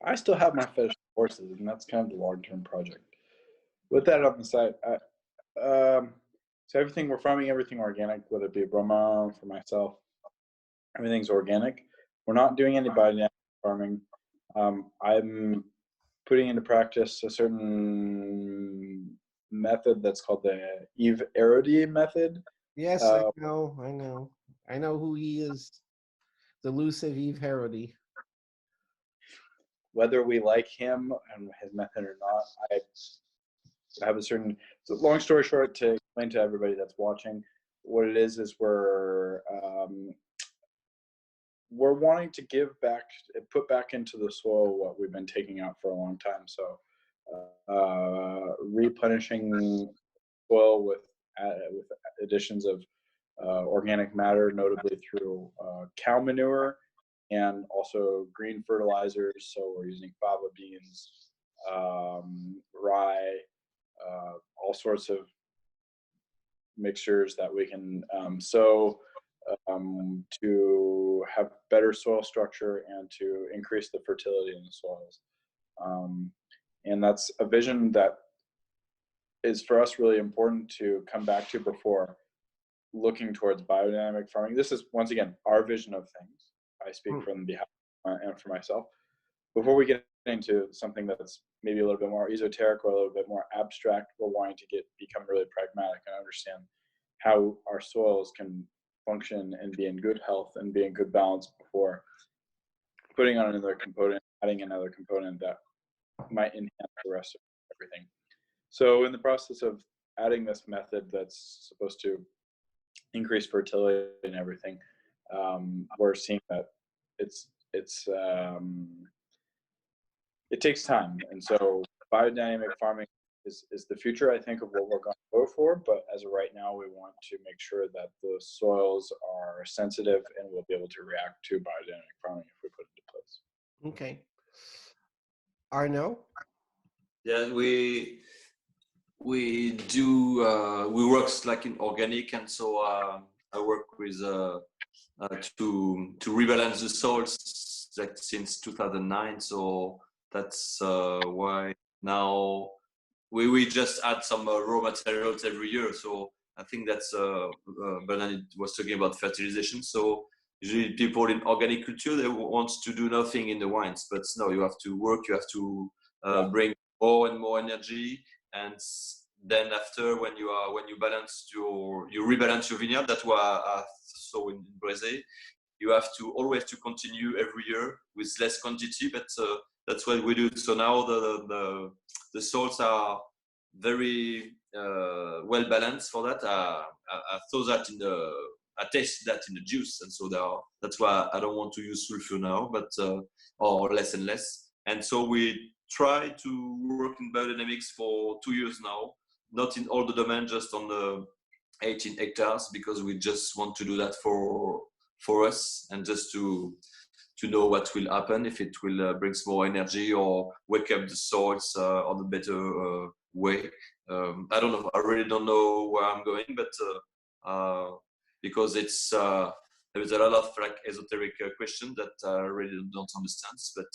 I still have my fetish for horses, and that's kind of the long-term project. With that on the side, So everything we're farming, everything organic, whether it be Broma for myself, everything's organic. We're not doing any biodynamic farming. I'm putting into practice a certain method that's called the Yves Arnaud method. Yes, I know who he is. The elusive Yves Arnaud. Whether we like him and his method or not, I have a certain. So long story short, to explain to everybody that's watching, what it is we're wanting to give back, put back into the soil what we've been taking out for a long time. So replenishing soil with additions of organic matter, notably through cow manure and also green fertilizers. So we're using fava beans, rye, all sorts of mixtures that we can sow to have better soil structure and to increase the fertility in the soils. And that's a vision that is for us really important to come back to before looking towards biodynamic farming. This is, once again, our vision of things. I speak from behalf and for myself. Before we get into something that's maybe a little bit more esoteric or a little bit more abstract, we're wanting to become really pragmatic and understand how our soils can function and be in good health and be in good balance before putting on another component, adding another component that might enhance the rest of everything. So in the process of adding this method that's supposed to increase fertility and everything, we're seeing that it takes time. And so biodynamic farming is the future, I think, of what we're going to go for. But as of right now, we want to make sure that the soils are sensitive and will be able to react to biodynamic farming if we put it into place. Okay. Arnaud? Yeah, we do, we work like in organic, and so I work with to rebalance the soils like since 2009. So that's why now we just add some raw materials every year. So I think that's Brendan was talking about fertilization. So usually people in organic culture, they want to do nothing in the wines, but no, you have to work, you have to bring more and more energy. And then after, when you rebalance your vineyard, that's what I saw in Brazil. You have to always to continue every year with less quantity, but that's what we do. So now the soils are very well balanced for that. I saw that I tasted that in the juice, and so that's why I don't want to use sulfur now, but or less and less. And so we try to work in biodynamics for 2 years now, not in all the domain, just on the 18 hectares, because we just want to do that for us, and just to know what will happen, if it will bring more energy or wake up the soils on a better way. I don't know. I really don't know where I'm going, but because it's there's a lot of like esoteric questions that I really don't understand. But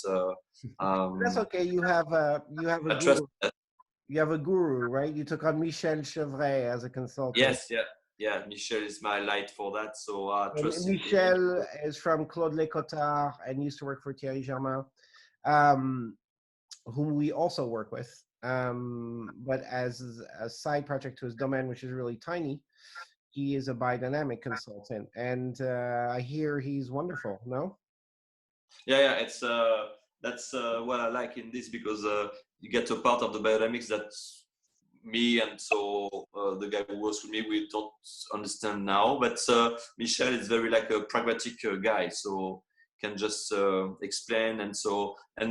that's okay. You have a guru. You have a guru, right? You took on Michel Chevret as a consultant. Yes, yeah. Michel is my light for that. So trust Michel is from Claude Lécotard and used to work for Thierry Germain, whom we also work with. But as a side project to his Domaine, which is really tiny, he is a biodynamic consultant, and I hear he's wonderful. No? Yeah. It's that's what I like in this, because you get a part of the biodynamics that me and so the guy who works with me, we don't understand now. But Michel is very like a pragmatic guy, so can just explain. And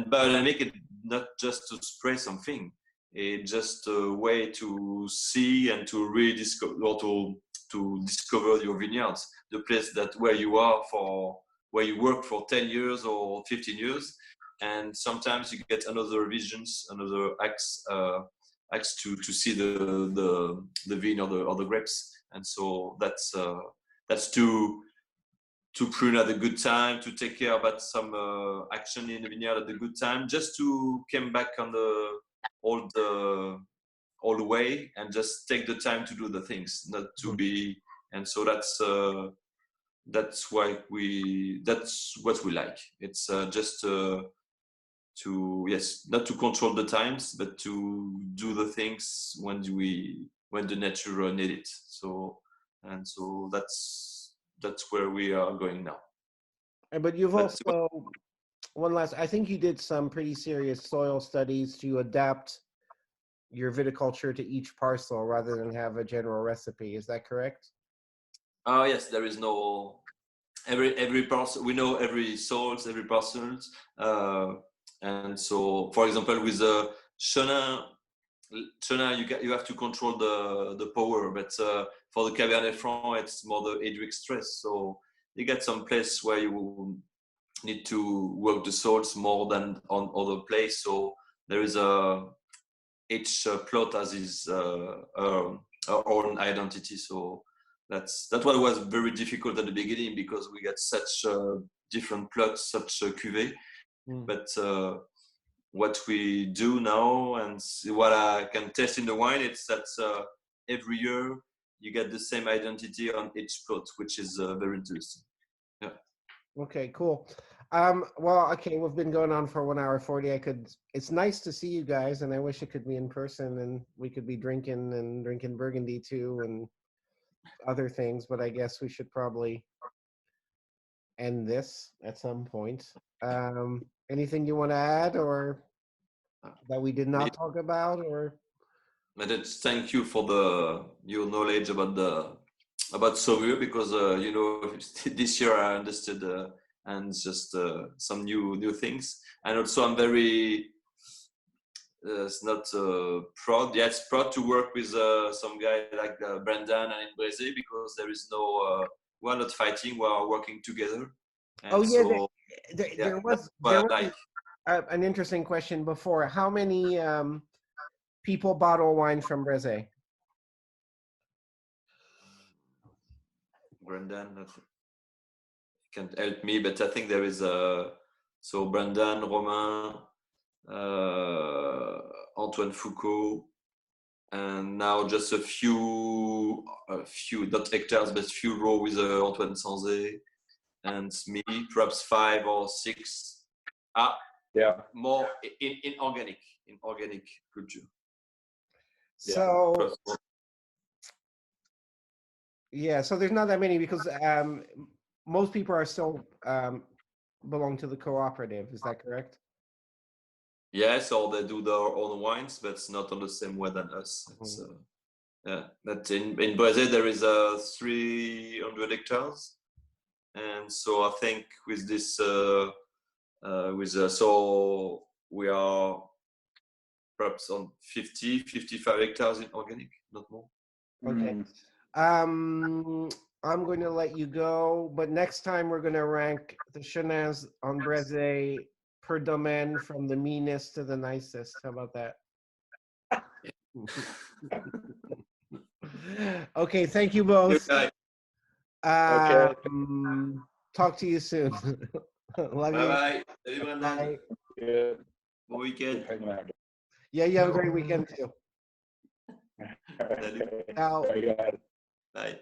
biodynamic is not just to spray something. It's just a way to see and to rediscover, or to discover your vineyards, the place where you work for 10 years or 15 years. And sometimes you get another visions, another acts to see the vineyard or the grapes. And so that's to prune at a good time, to take care about some action in the vineyard at a good time, just to come back on the all the way and just take the time to do the things, not to be. And so that's why that's what we like. It's just not to control the times, but to do the things when the nature need it. So that's where we are going now. But you've also, I think you did some pretty serious soil studies to adapt your viticulture to each parcel rather than have a general recipe. Is that correct? Yes, there is no every parcel. We know every soils, every parcels, and so, for example, with the Chenin, you have to control the power, but for the Cabernet Franc, it's more the hydric stress. So you get some place where you need to work the soils more than on other place. So there is each plot has its own identity. So that's what was very difficult at the beginning, because we got such different plots, such cuvée. But what we do now, and what I can test in the wine, it's that every year you get the same identity on each plot, which is very interesting. Yeah. Okay, cool. Well, okay, we've been going on for 1 hour 40. It's nice to see you guys, and I wish it could be in person and we could be drinking Burgundy too and other things, but I guess we should probably end this at some point. Anything you want to add, or that we did not talk about, or? But thank you for your knowledge about Sauveur, because this year I understood and just some new things, and also I'm very proud. Yeah, it's proud to work with some guy like Brendan and Brazil, because there is no we're not fighting, we are working together. And there was an interesting question before. How many people bottle wine from Brazil? Brendan can't help me, but I think there is so Brendan, Romain, Antoine Foucault, and now just a few not hectares, but few rows with Antoine Sanzé, and me, perhaps 5 or 6. More in organic culture. So so there's not that many, because most people are still belong to the cooperative. Is that correct? Yes, or they do their own wines, but it's not on the same way than us. It's, but in Brazil there is 300 hectares, and so I think with this so we are perhaps on 55 hectares in organic, not more. Okay. I'm going to let you go, but next time we're going to rank the Chenins on Brézé per domaine from the meanest to the nicest. How about that? Okay, thank you both. Okay. Talk to you soon. Love you. Bye. Bye. Good. Bon weekend. Yeah, you have a great weekend too. Okay. Ciao. Bye, guys. Bye.